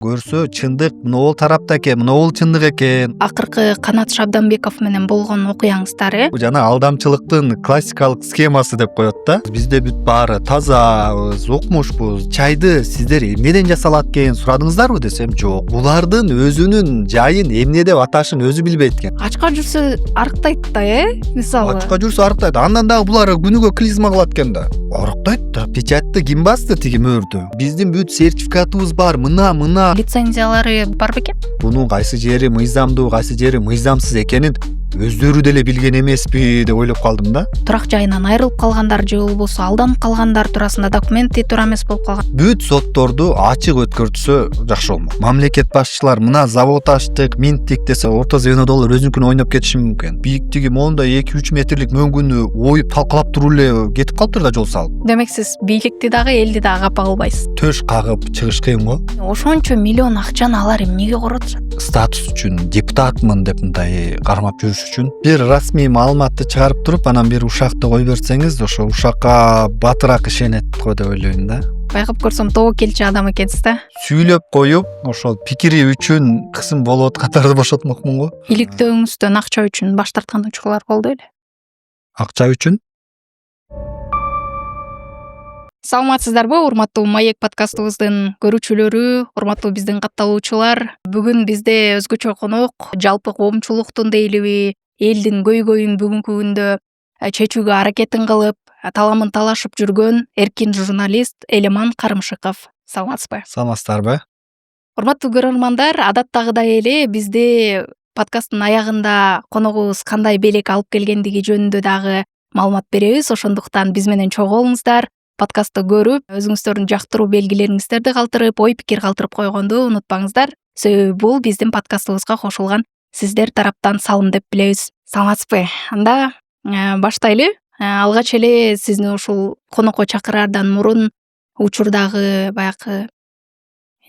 Көрсө чындык могул тарапта экен, могул чындык экен. Акыркы Канат Шабданбеков менен болгон окуяңыздар Жана алдамчылыктын классикалык схемасы деп коет да. Бизде бүт баары тазабыз, укмушпуз. Чайды сиздер эмнеден жасалат экен сурадыңыздарбы десем, жок. Булардын өзүнүн жайын эмне деп аташын өзү билбейт экен. ачка жүрсө арыктайт да, мисалы. Ачка жүрсө арыктайт. Андан дагы булар күнүгө клизма кылат экен да. Арыктайт да. Печатты ким басты тиги мөөрдү? Биздин бүт сертификатыбыз бар. Мына Лицензиялары бар бекен? Бунун кайсы жери мыйзамдуу, кайсы жери мыйзамсыз экенин өздөрү деле билген эмеспи деп ойлоп калдым да. Турак жайынан айрылып калгандар же болбосо алданып калгандар туурасында документи туура эмес болуп калган. Бүт сотторду ачык өткөртсө жакшы болмок. Мамлекет башчылар мына завод ачтык, минттик десе орто звенодолор өзүнүкүн ойноп кетиши мүмкүн. Бийиктиги моундай 2-3 метрлик мөңгүнү оюп талкалап туруп эле кетип калыптыр да жол салып. Демек сиз бийликти дагы элди дагы капа кылбайсыз. Төш кагып чыгыш кыйын го. Ошончо миллион акчаны алар эмнеге коротушат? Статус үчүн, депутатмын деп мындай кармап жүрүш үчүн. Бир расмий маалыматты чыгарып туруп, анан бир ушакты кой берсеңиз, ошо ушакка батыраак ишенет го деп ойлойм да. Байкап көрсөм тобокелчи адам экенсиз да. Сүйлөп коюп, ошол пикири үчүн кысым болуп аткандарды бошотмокмун го. Иликтөөңүздөн акча үчүн баш тарткан учурлар болду эле. Акча үчүн? Саламатсыздарбы, урматтуу Маек подкастыбыздын көрүүчүлөрү, урматтуу биздин катталуучулар. Бүгүн бизде өзгөчө конок, жалпы коомчулуктун дейлиби, элдин көйгөйүн бүгүнкү күндө чечүүгө аракетин кылып, таламын талашып жүргөн эркин журналист Элеман Карымшыков. Саламатсызбы? Саламатсыздарбы? Урматтуу көрөрмандар, адаттагыдай эле бизде подкасттын аягында коногубуз кандай белек алып келгендиги жөнүндө дагы маалымат беребиз. Ошондуктан биз менен чогуу болуңуздар. Подкастты көрүп, өзүңүздөрдүн жактыруу белгилериңиздерди калтырып, ой пикир калтырып койгонду унутпаңыздар. Себеби бул биздин подкастыбызга кошулган сиздер тараптан салым деп билебиз. Саламатсызбы? Анда баштайлы. Алгач эле сизни ушул конокко чакыраардан мурун учурдагы баягы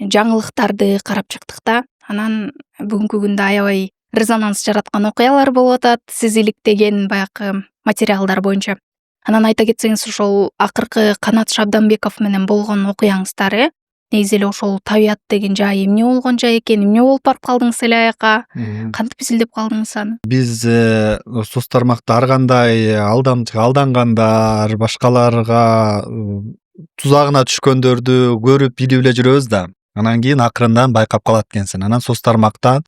жаңылыктарды карап чыктык да. Анан бүгүнкү күндө аябай резонанс жараткан окуялар болуп атат. Сиз иликтеген баягы материалдар боюнча. Анан айта кетсеңиз, ошол акыркы Канат Шабданбеков менен болгон окуяңыздар, негизи эле ошол табият деген жай эмне болгон жай экен, эмне болуп барып калдыңыз эле аяка? Кантип изилдеп калдыңыз аны? Биз соц тармакта ар кандай алдангандар, башкаларга тузагына түшкөндөрдү көрүп билип эле жүрөбүз да. Анан кийин акырындан байкап калат экенсиң. Анан соц тармактан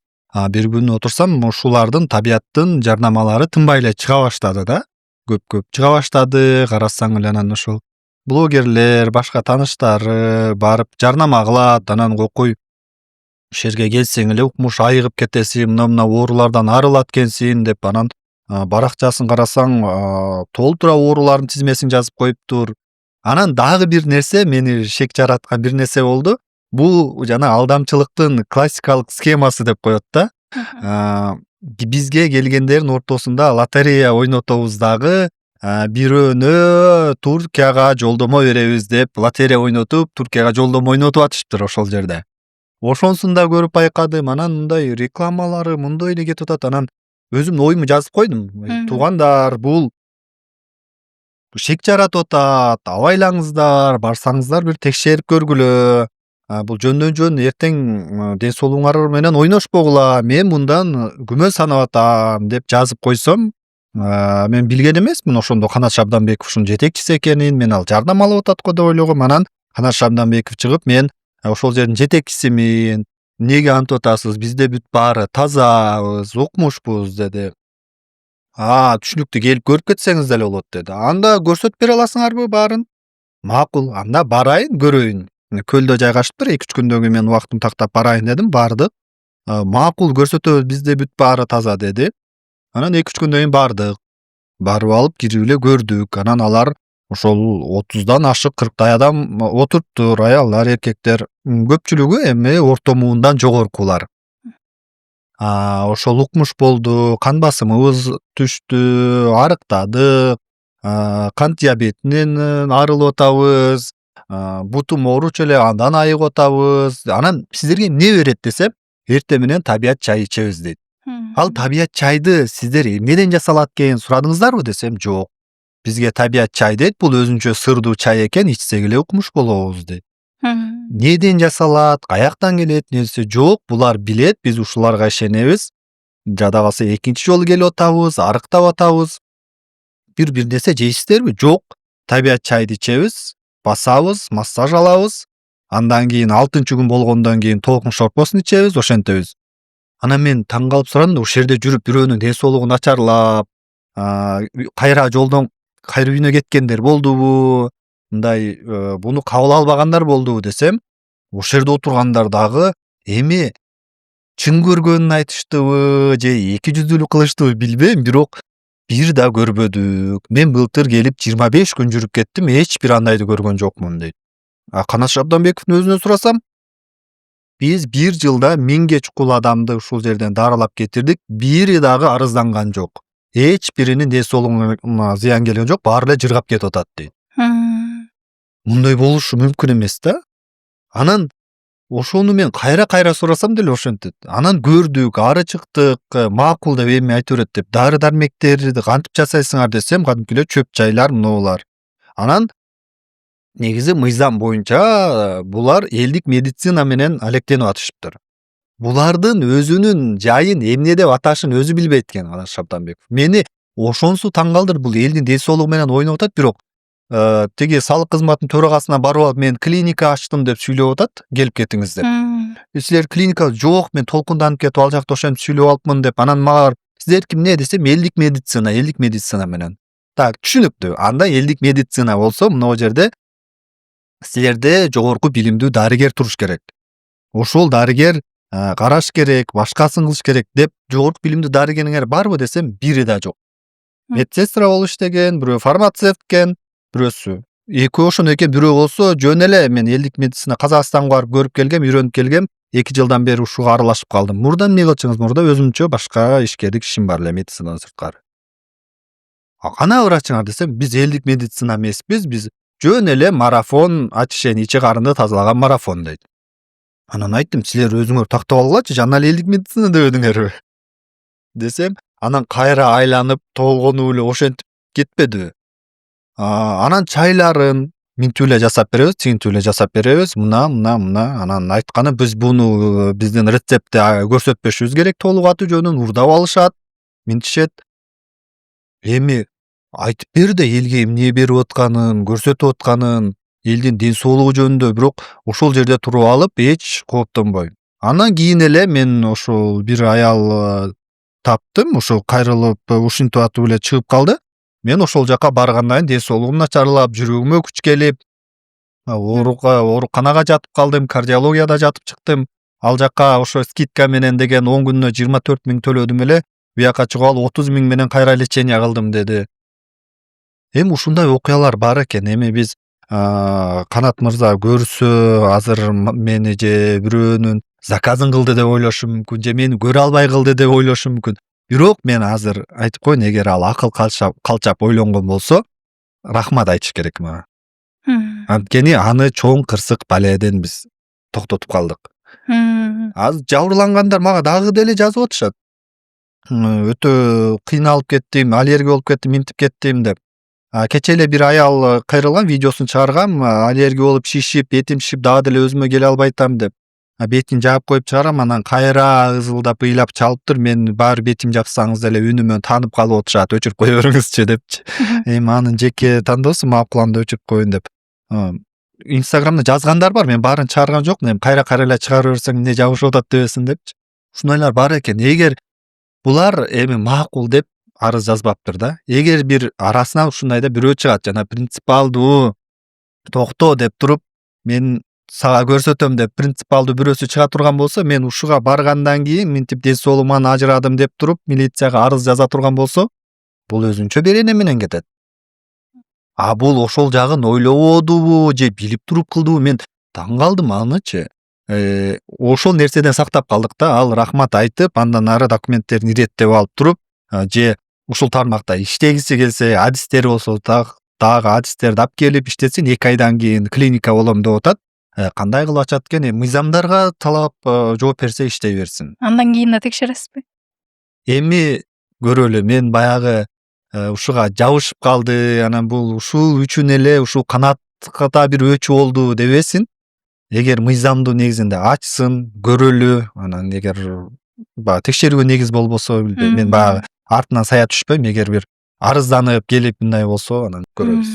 бир күн отурсам, ушулардын табияттын жарнамалары тынбай эле чыга баштады да. Көп чыга баштады. Карасаң эле анан ошол блогерлер, башка тааныштары барып жарнама кылат. Анан кокуй ошол жерге келсең эле укмуш айыгып кетесиң, мына оорулардан арылат экенсиң деп анан баракчасын карасаң, толтура оорулардын тизмесин жазып коюптур. Анан дагы бир нерсе мени шек жараткан бир нерсе болду. Бул жана алдамчылыктын классикалык схемасы деп коет да. Бизге келгендердин ортосунда лотерея ойнотобуз дагы, бирөөнө Туркияга жолдомо беребиз деп лотерея ойнотуп, Туркияга жолдомо ойнотуп атышыптыр ошол жерде. Ошонсун да көрүп байкадым. Анан мындай рекламалары мындай эле кетип атат. Анан өзүмдүн оюмду жазып койдум. Туугандар, бул шек жаратып атат. Абайлаңыздар, барсаңыздар бир текшерип көргүлө. Бул жөндөн жөн эртең ден соолугуңар менен ойношпогула. Мен мындан күмөн санап атам деп жазып койсом, мен билген эмесмин ошондо Канат Шабданбеков ушунун жетекчиси экенин, мен ал жардам алып атат го деп ойлогом. Анан Канат Шабданбеков чыгып, мен ошол жердин жетекчисимин. Неге антип атасыз? Бизде бүт баары тазабыз, укмушпуз деди. Түшүнүктүү, келип көрүп кетсеңиз деле болот деди. Анда көрсөтүп бере аласыңарбы баарын? Макул, анда барайын, көрөйүн. Көлдө жайгашыптыр, 2-3 күндөн кийин мен убактымды тактап барайын дедим, бардык. Макул, көрсөтөбүз, бизде бүт баары таза деди. Анан 2-3 күндөн кийин бардык. Барып алып кирип эле көрдүк. Анан алар ошол 30дан ашык 40 адам отуруптур, аялдар, эркектер, көпчүлүгү эми орто муундан жогоркулар. Ошол укмуш болду, кан басымыбыз түштү, арыктадык, кант диабетинен арылып атабыз, бутум ооручу эле андан айыгып атабыз. Анан сиздерге эмне берет десем, эртең менен табият чай ичебиз дейт. Ал табият чайды сиздер эмнеден жасалат экен сурадыңыздарбы десем, жок. Бизге табият чай дейт, бул өзүнчө сырдуу чай экен, ичсек эле укмуш болобуз дейт. Неден жасалат, каяктан келет, нерсе жок, булар билет, биз ушуларга ишенебиз. Жада калса экинчи жолу келип атабыз, арыктап атабыз. Бир нерсе жейсиздерби? Жок. Табият чайды ичебиз, басабыз, массаж алабыз. Андан кийин 6-күн болгондон кийин толкун шорпосун ичебиз, ошентебиз. Анан мен таң калып сурадым да, ошол жерде жүрүп бирөөнүн ден соолугу начарлап, кайра жолдон кайра үйүнө кеткендер болдубу, мындай буну кабыл албагандар болдубу десем, ошол жерде отургандар дагы эми чын көргөнүн айтыштыбы же эки жүздүүлүк кылыштыбы билбейм, бирок бир да көрбөдүк. Мен былтыр келип 25 күн жүрүп кеттим, эч бир андайды көргөн жокмун дейт. Канат Шабданбековдун өзүнөн сурасам, биз бир жылда 1000ге чукул адамды ушул жерден дарылап кетирдик, бири дагы арызданган жок. Эч биринин ден соолугуна зыян келген жок, баары эле жыргап кетип атат дейт. Мындай болушу мүмкүн эмес да. Анан ошону мен кайра сурасам деле ошентет. Анан көрдүк, ары чыктык, макул деп эми айтып берет деп, дары дармектерди кантип жасайсыңар десем, кадимки эле чөп чайлар, мынабулар. Анан негизи мыйзам боюнча булар элдик медицина менен алектенип атышыптыр. Булардын өзүнүн жайын эмне деп аташын өзү билбейт экен Канат Шабданбеков. Мени ошонусу таң калтырды, бул элдин ден соолугу менен ойноп атат, бирок тиги салык кызматынын төрагасына барып алып, мен клиника ачтым деп сүйлөп атат, келип кетиңиз деп. Силер клиника жок, мен толкунданып кетип ал жакта ошентип сүйлөп алыпмын деп, анан мага сиздерки эмне десем, элдик медицина менен. Так, түшүнүктүү. Анда элдик медицина болсо, мына жерде силерде жогорку билимдүү дарыгер туруш керек. Ошол дарыгер караш керек, башкасын кылыш керек деп, жогорку билимдүү дарыгериңер барбы десем, бири да жок. Медсестра болуп иштеген, бирөө фармацевт экен, бирөөсү. Экөө ошондой экен, бирөө болсо жөн эле мен элдик медицина Казакстанга барып көрүп келгем, үйрөнүп келгем, 2 жылдан бери ушуга аралашып калдым. Мурда эмне кылчыңыз? Мурда өзүмчө башка ишкерлик ишим бар эле, медицинадан сырткары. Кана врачыңар десем, биз элдик медицина эмеспиз, биз жөн эле марафон, ачишени ичи карынды тазалаган марафон дейт. Анан айттым, силер өзүңөр тактап алгылачы, жана эле элдик медицина дебедиңерби десем, анан кайра айланып, толгонуп эле ошентип кетпедиби? Анан чайларын минтип эле жасап беребиз, тигинтип эле жасап беребиз, мына. Анан айтканы, биз буну биздин рецептти көрсөтпөшүбүз керек толук аты жөнүн, урдап алышат, минтишет. Эми айтып бер да элге эмне берип атканын, көрсөтүп атканын, элдин ден соолугу жөнүндө, бирок ошол жерде туруп алып, эч кооптонбой. Андан кийин эле мен ошол бир аял таптым, ошол кайрылып, ушинтип атып эле чыгып калды. Мен ошол жака баргандан кийин ден соолугум начарлап, жүрөгүмө күч келип, ооруканага жатып калдым, кардиологияда жатып чыктым. Ал жака ошо скидка менен деген 10 күнүнө 24 000 төлөдүм эле, буяка чыгып алып 30 000 менен кайра лечение кылдым деди. Эми ушундай окуялар бар экен. Эми биз Канат мырза көрсө, азыр мени же бирөөнүн заказын кылды деп ойлошу мүмкүн, же мени көрө албай кылды деп ойлошу мүмкүн. Бирок мен азыр айтып коеюн, эгер ал акыл калчап ойлонгон болсо, рахмат айтыш керек мага. Анткени аны чоң кырсык баледен биз токтотуп калдык. Азыр жабырлангандар мага дагы деле жазып атышат. Өтө кыйналып кеттим, аллергия болуп кеттим, минтип кеттим деп. Кече эле бир аял кайрылган, видеосун чыгаргам, аллергия болуп шишип, бетим шишип, дагы деле өзүмө келе албай атам деп. Бетин жаап коюп чыгарам, анан кайра ызылдап ыйлап чалыптыр, мен баары бетим жапсаңыз деле үнүмөн таанып калып отурат, өчүрүп кое бериңизчи депчи. Эми анын жеке тандоосу, макул, анда өчүрүп коеюн деп. Инстаграмда жазгандар бар, мен баарын чыгарган жокмун, эми кайра эле чыгарып берсең эмне жабышып атат дебесин депчи. Ушундайлар бар экен. Эгер булар эми макул деп арыз жазбаптыр да. Эгер бир арасынан ушундайда бирөө чыгат, жана принципалдуу токто деп туруп, мен сага көрсөтөм деп принципалдуу бирөөсү чыга турган болсо, мен ушуга баргандан кийин минтип ден соолугуман ажырадым деп туруп, милицияга арыз жаза турган болсо, бул өзүнчө берене менен кетет. Бул ошол жагын ойлободубу же билип туруп кылдыбы, мен таң калдым анычы. Ошол нерседен сактап калдык да, ал рахмат айтып, андан ары документтерин иреттеп алып туруп, же ушул тармакта иштегиси келсе, адистери болсо дагы адистерди алып келип иштетсин, 2 айдан кийин клиника болом деп атат. Кандай кылып ачат экен? Мыйзамдарга талап жооп берсе иштей берсин. Андан кийин да текшересизби? Эми көрөлү, мен баягы ушуга жабышып калды, анан бул ушул үчүн эле ушул Канатка да бир өчү болду дебесин. эгер мыйзамдуу негизинде ачсын, көрөлү, анан эгер баягы текшерүүгө негиз болбосо, мен баягы артынан сая түшпөйм, эгер бир арызданып келип мындай болсо анан көрөбүз.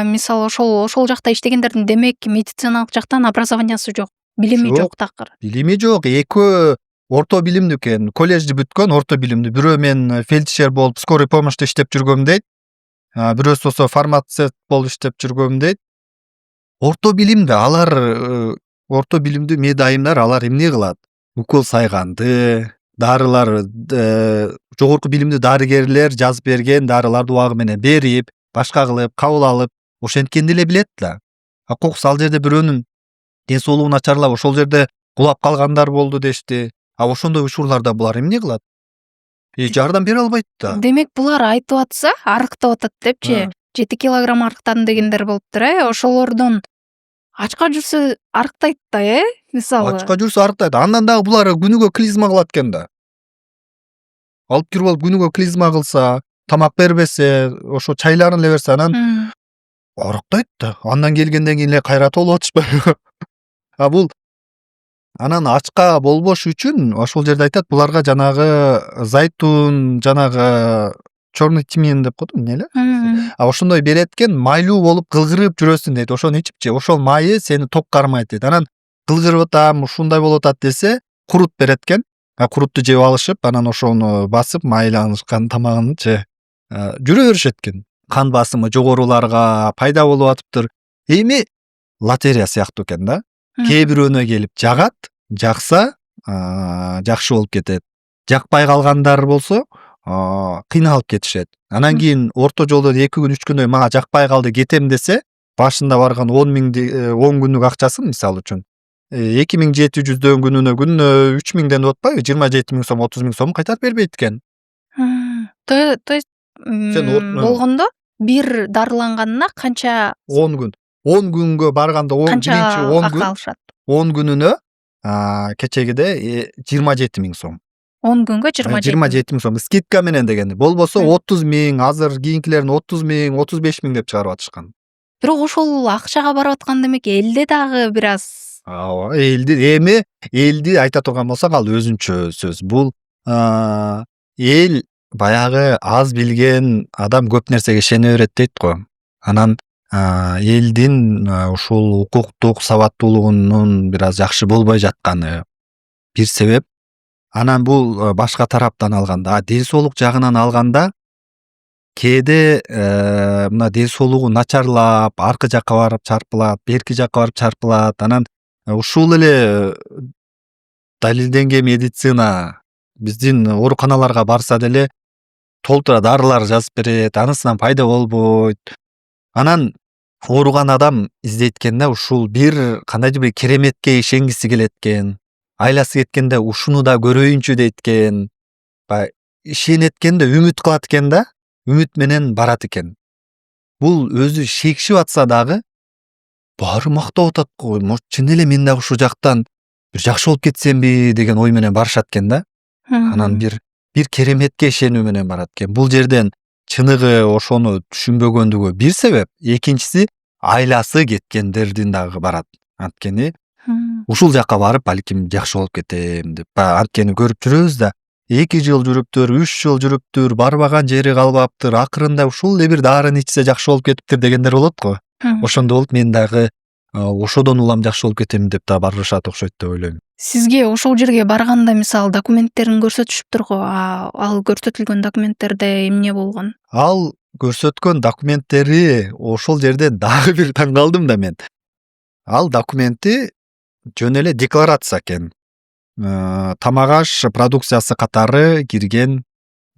Мисалы ошол жакта иштегендердин демек медициналык жактан образованиясы жок, билими Жок. жок такыр. Билими жок, экөө орто билимдүү экен, колледжди бүткөн орто билимдүү. Бирөө мен фельдшер болуп скорый помощьта иштеп жүргөм дейт. Бирөөсү болсо фармацевт болуп иштеп жүргөм дейт. Орто билимдүү алар орто билимдүү медайымдар алар эмне кылат? Укол сайганды, дарылар жогорку билимдүү дарыгерлер жазып берген дарыларды убагы менен берип, башка кылып, кабыл алып, ошенткенди эле билет да. Кокус ал жерде бирөөнүн ден соолугу начарлап ошол жерде кулап калгандар болду дешти. Ошондой учурларда булар эмне кылат? Жардам бере албайт да. Демек булар айтып атса, арыктап атат депчи. 7 килограмм арыктадым дегендер болуптур, ошолордон ачка жүрсө арыктайт да, мисалы. Ачка жүрсө арыктайт. Андан дагы булар күнүгө клизма кылат экен да. Алып жүрүп алып күнүгө клизма кылса, тамак бербесе, ошо чайларын эле берсе, анан арыктайт да. Андан келгенден кийин эле кайра толуп атышпайбы? Бул анан ачка болбош үчүн ошол жерде айтат, буларга жанагы зайтун, жанагы чёрный тимин деп коет, эмне эле? Ошондой берет экен, майлуу болуп кылгырып жүрөсүн дейт. Ошону ичипчи, ошол майы сени ток кармайт дейт. Анан кылгырып атам, ушундай болуп атат десе, курут берет экен. Курутту жеп алышып, анан ошону басып, майланышкан тамагынчы жүрө беришет экен. Кан басымы жогоруларга пайда болуп атыптыр. Эми лотерея сыяктуу экен да. Кээ бирөөнө келип жагат, жакса жакшы болуп кетет. Жакпай калгандар болсо кыйналып кетишет. Анан кийин орто жолдон 2 күн 3 күндөй мага жакпай калды, кетем десе, башында барган 10 күндүк акчасын мисалы үчүн 2700 күнүнө 3000ден деп атпайбы, 27 000 сом, 30 000 сом кайтарып бербейт экен. То есть болгондо бир дарыланганына канча 10 күн. 10 күнгө барганда 10 күн алышат? 10 күнүнө кечегиде 27 000 сом. 10 күнгө 27 000 сом скидка менен дегенди. Болбосо 30 000, азыр кийинкилерин 30 000, 35 000 деп чыгарып атышкан. Бирок ошол акчага барып аткан демек элде дагы бир аз. Ооба, элди айта турган болсак, ал өзүнчө сөз. Бул эл баягы аз билген адам көп нерсеге ишене берет дейт го. Анан элдин ушул укуктук сабаттуулугунун бир аз жакшы болбой жатканы бир себеп. Анан бул башка тараптан алганда, ден соолук жагынан алганда, кээде мына ден соолугу начарлап, аркы жакка барып чарпылат, берки жакка барып чарпылат. Анан ушул эле далилденген медицина биздин ооруканаларга барса деле толтура дарылар жазып берет, анысынан пайда болбойт. Анан ооруган адам издейт экен да, ушул бир кандайдыр бир кереметке ишенгиси келет экен. Айласы кеткенде ушуну да көрөйүнчү дейт экен. Ишенет экен да, үмүт кылат экен да, үмүт менен барат экен. Бул өзү шекшип атса дагы баары мактап атат го. Чын эле мен дагы ушул жактан бир жакшы болуп кетсемби деген ой менен барышат экен да. Анан бир кереметке ишенүү менен барат экен. Бул жерден чыныгы ошону түшүнбөгөндүгү бир себеп, экинчиси айласы кеткендердин дагы барат. Анткени ушул жакка барып балким жакшы болуп кетем деп. Анткени көрүп жүрөбүз да, 2 жыл жүрүптүр, 3 жыл жүрүптүр, барбаган жери калбаптыр, акырында ушул эле бир дарыны ичсе жакшы болуп кетиптир дегендер болот го. Ошондо болуп мен дагы ошодон улам жакшы болуп кетем деп да барышат окшойт деп ойлойм. Сизге ошол жерге барганда мисалы документтерин көрсөтүшүптүр го. Ал көрсөтүлгөн документтерде эмне болгон? Ал көрсөткөн документтери ошол жерде дагы бир таң калдым да мен. Ал документи жөн эле декларация экен. Тамак аш продукциясы катары кирген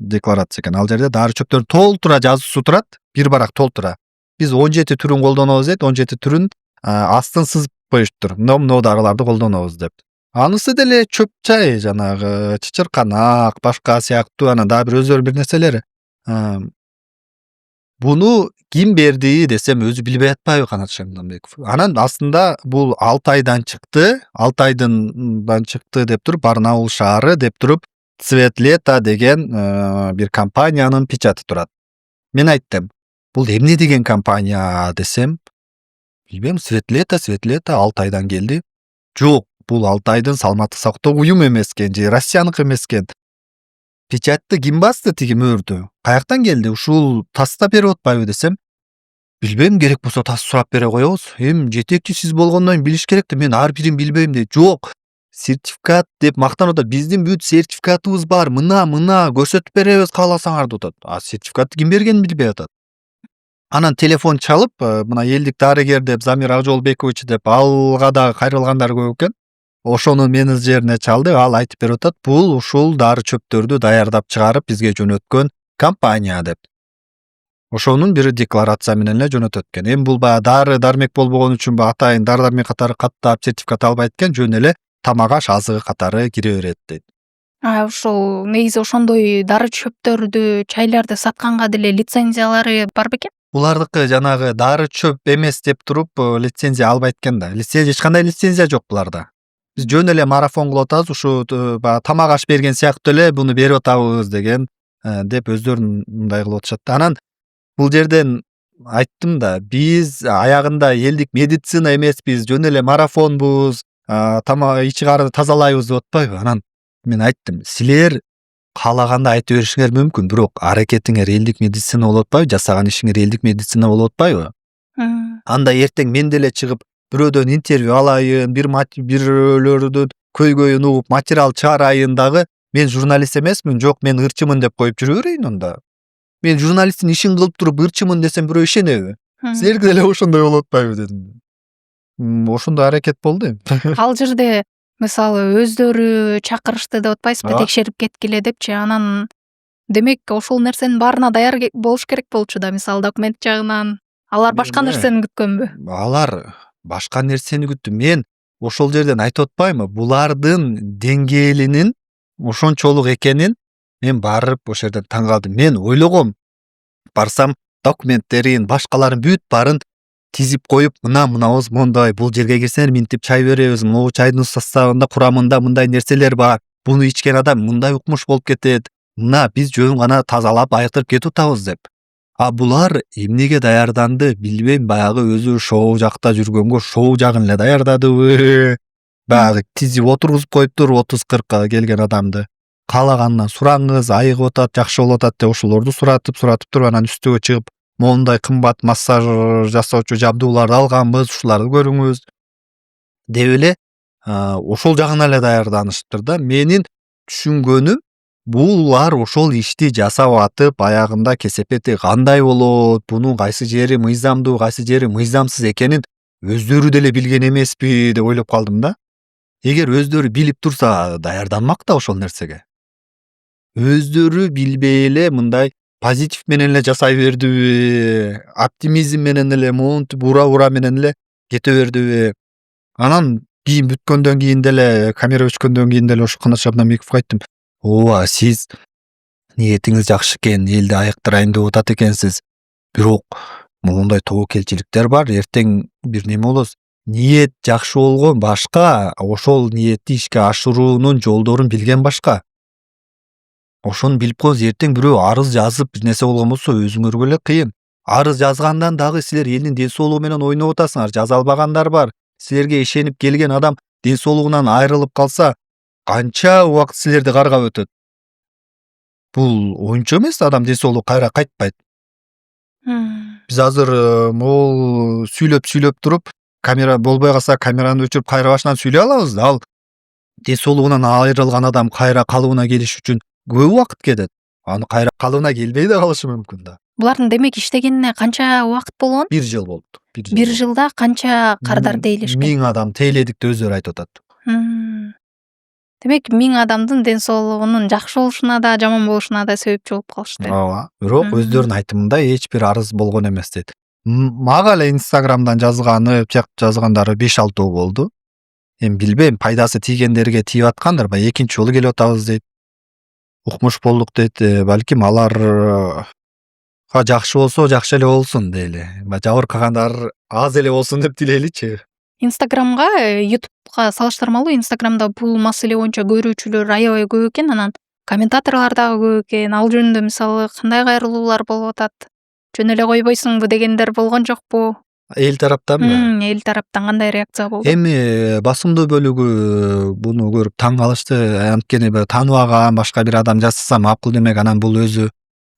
декларация экен. Ал жерде дары чөптөр толтура жазуусу турат, бир барак толтура. Биз 17 түрүн колдонобуз дейт, 17 түрүн астын сызып коюштур. Мына дарыларды колдонобуз деп. Анысы деле чөп чай, жанагы чычырканак, башка сыяктуу, анан дагы бир өздөрү бир нерселери. Буну ким берди десем өзү билбей атпайбы Канат Шаймурданбеков. Анан астында бул 6 айдан чыкты, 6 айдан чыкты деп туруп, Барнаул шаары деп туруп, Цвет лета деген бир компаниянын печати турат. Мен айттым, бул эмне деген компания десем, Билбейм, Светлета 6 айдан келди. Жок, бул 6 айдын саламаттык сактоо уюм эмес экен же Россияныкы эмес экен. Печатты ким басты тиги мөөрдү? Каяктан келди? Ушул таста берип атпайбы десем, билбейм, керек болсо тас сурап бере коебуз. Жетекчи сиз болгондон кийин билиш керек да, мен ар бирин билбейм дейт. Жок, сертификат деп мактанып атат. Биздин бүт сертификатыбыз бар. Мына көрсөтүп беребиз кааласаңар деп атат. А сертификатты ким бергенин билбей атат. Анан телефон чалып, мына элдик дарыгер деп Замир Акжолбекович деп алга да кайрылгандар көп экен. Ошонун менеджерине чалды, ал айтып берип атат, бул ушул дары чөптөрдү даярдап чыгарып бизге жөнөткөн компания деп. Ошонун бир декларация менен эле жөнөтөт экен. Эми бул баягы дары дармек болбогон үчүн атайын дары дармек катары каттап сертификат албайт экен, жөн эле тамак аш азыгы катары кире берет дейт. Ушул негизи ошондой дары чөптөрдү, чайларды сатканга деле лицензиялары бар бекен? Булардыкы жанагы дары чөп эмес деп туруп лицензия албайт экен да. Эч кандай лицензия жок буларда. Биз жөн эле марафон кылып атабыз, ушу баягы тамак аш берген сыяктуу эле буну берип атабыз деген деп өздөрүн мындай кылып атышат да. Анан бул жерден айттым да, биз аягында элдик медицина эмеспиз, жөн эле марафонбуз, тамак ичи карды тазалайбыз деп атпайбы. Анан мен айттым, силер каалаганда айта беришиңер мүмкүн, бирок аракетиңер элдик медицина болуп атпайбы, жасаган ишиңер элдик медицина болуп атпайбы? Анда эртең мен деле чыгып бирөөдөн интервью алайын, бирөөлөрдүн көйгөйүн угуп материал чыгарайын дагы, мен журналист эмесмин, жок мен ырчымын деп коюп жүрө берейин онда. Мен журналисттин ишин кылып туруп ырчымын десем бирөө ишенеби? Силерге деле ошондой болуп атпайбы дедим. Ошондой аракет болду эми. Ал жерде мисалы өздөрү чакырышты деп атпайсызбы, текшерип кеткиле депчи. Анан демек ошол нерсенин баарына даяр болуш керек болчу да, мисалы документ жагынан. Алар башка нерсени күткөнбү? Алар башка нерсени күттү. Мен ошол жерден айтып атпаймынбы, булардын деңгээлинин ошончолук экенин мен барып ошол жерден таң калдым. Мен ойлогом, барсам документтерин, башкаларын бүт баарын тизип коюп, мынабыз мондай, бул жерге кирсеңер минтип чай беребиз, могу чайдын составында, курамында мындай нерселер бар, буну ичкен адам мындай укмуш болуп кетет, мына биз жөн гана тазалап айыктырып кетип атабыз деп. А булар эмнеге даярданды билбейм, баягы өзү шоу жакта жүргөнгө шоу жагын эле даярдадыбы, баягы тизип отургузуп коюптур 30-40 келген адамды. Каалаганынан сураңыз, айыгып атат, жакшы болуп атат деп ошолорду суратып туруп анан үстүгө чыгып, моундай кымбат массаж жасоочу жабдууларды алганбыз, ушуларды көрүңүз деп эле ошол жагына эле даярданышыптыр да. Менин түшүнгөнүм, булар ошол ишти жасап атып, аягында кесепети кандай болот, бунун кайсы жери мыйзамдуу, кайсы жери мыйзамсыз экенин өздөрү деле билген эмеспи деп ойлоп калдым да. Эгер өздөрү билип турса, даярданмак да ошол нерсеге. Өздөрү билбей эле мындай позитив менен эле жасай бердиби, оптимизм менен эле монтип ура менен эле кете бердиби. Анан кийин бүткөндөн кийин деле, камера өчкөндөн кийин деле ошо Канат Шабнамбековго айттым. Ооба, сиз ниетиңиз жакшы экен, элди айыктырайын деп атат экенсиз. Бирок моундай тобокелчиликтер бар, эртең бир неме болосуз. Ниет жакшы болгон башка, ошол ниетти ишке ашыруунун жолдорун билген башка. Ошону билип коюңуз, эртең бирөө арыз жазып бир нерсе болгон болсо өзүңөргө эле кыйын. Арыз жазгандан дагы силер элдин ден соолугу менен ойноп атасыңар, жаза албагандар бар. Силерге ишенип келген адам ден соолугунан айрылып калса, канча убакыт силерди каргап өтөт. Бул оюнчу эмес, адам ден соолугу кайра кайтпайт. Биз азыр могул сүйлөп туруп, камера болбой калса камераны өчүрүп кайра башынан сүйлөй алабыз да. Ал ден соолугунан айрылган адам кайра калыбына келиш үчүн көп убакыт кетет. Аны кайра калыбына келбей да калышы мүмкүн да. Булардын демек иштегенине канча убакыт болгон? 1 жыл болупту. Бир жылда канча кардар тейлешкен? 1000 адам тейледик деп өздөрү айтып атат. Демек 1000 адамдын ден соолугунун жакшы болушуна да, жаман болушуна да себепчи болуп калышты. Ооба. Бирок өздөрүнүн айтымында эч бир арыз болгон эмес дейт. Мага эле Инстаграмдан жазганы, тек жазгандары 5-6 болду. Эми билбейм, пайдасы тийгендерге тийип аткандыр, баягы экинчи жолу келип атабыз дейт. Укмуш болдук дейт, балким алар жакшы болсо жакшы эле болсун дейли. Жабыркагандар аз эле болсун деп тилейличи. Инстаграмга, Ютубка салыштырмалуу Инстаграмда бул маселе боюнча көрүүчүлөр аябай көп экен, анан комментаторлор дагы көп экен. Ал жөнүндө мисалы кандай кайрылуулар болуп атат? Жөн эле койбойсуңбу дегендер болгон жокпу? эл тараптанбы? Эл тараптан кандай реакция болду? Эми басымдуу бөлүгү буну көрүп таң калышты. Анткени тааныбаган башка бир адам жасаса макул демек анан бул өзү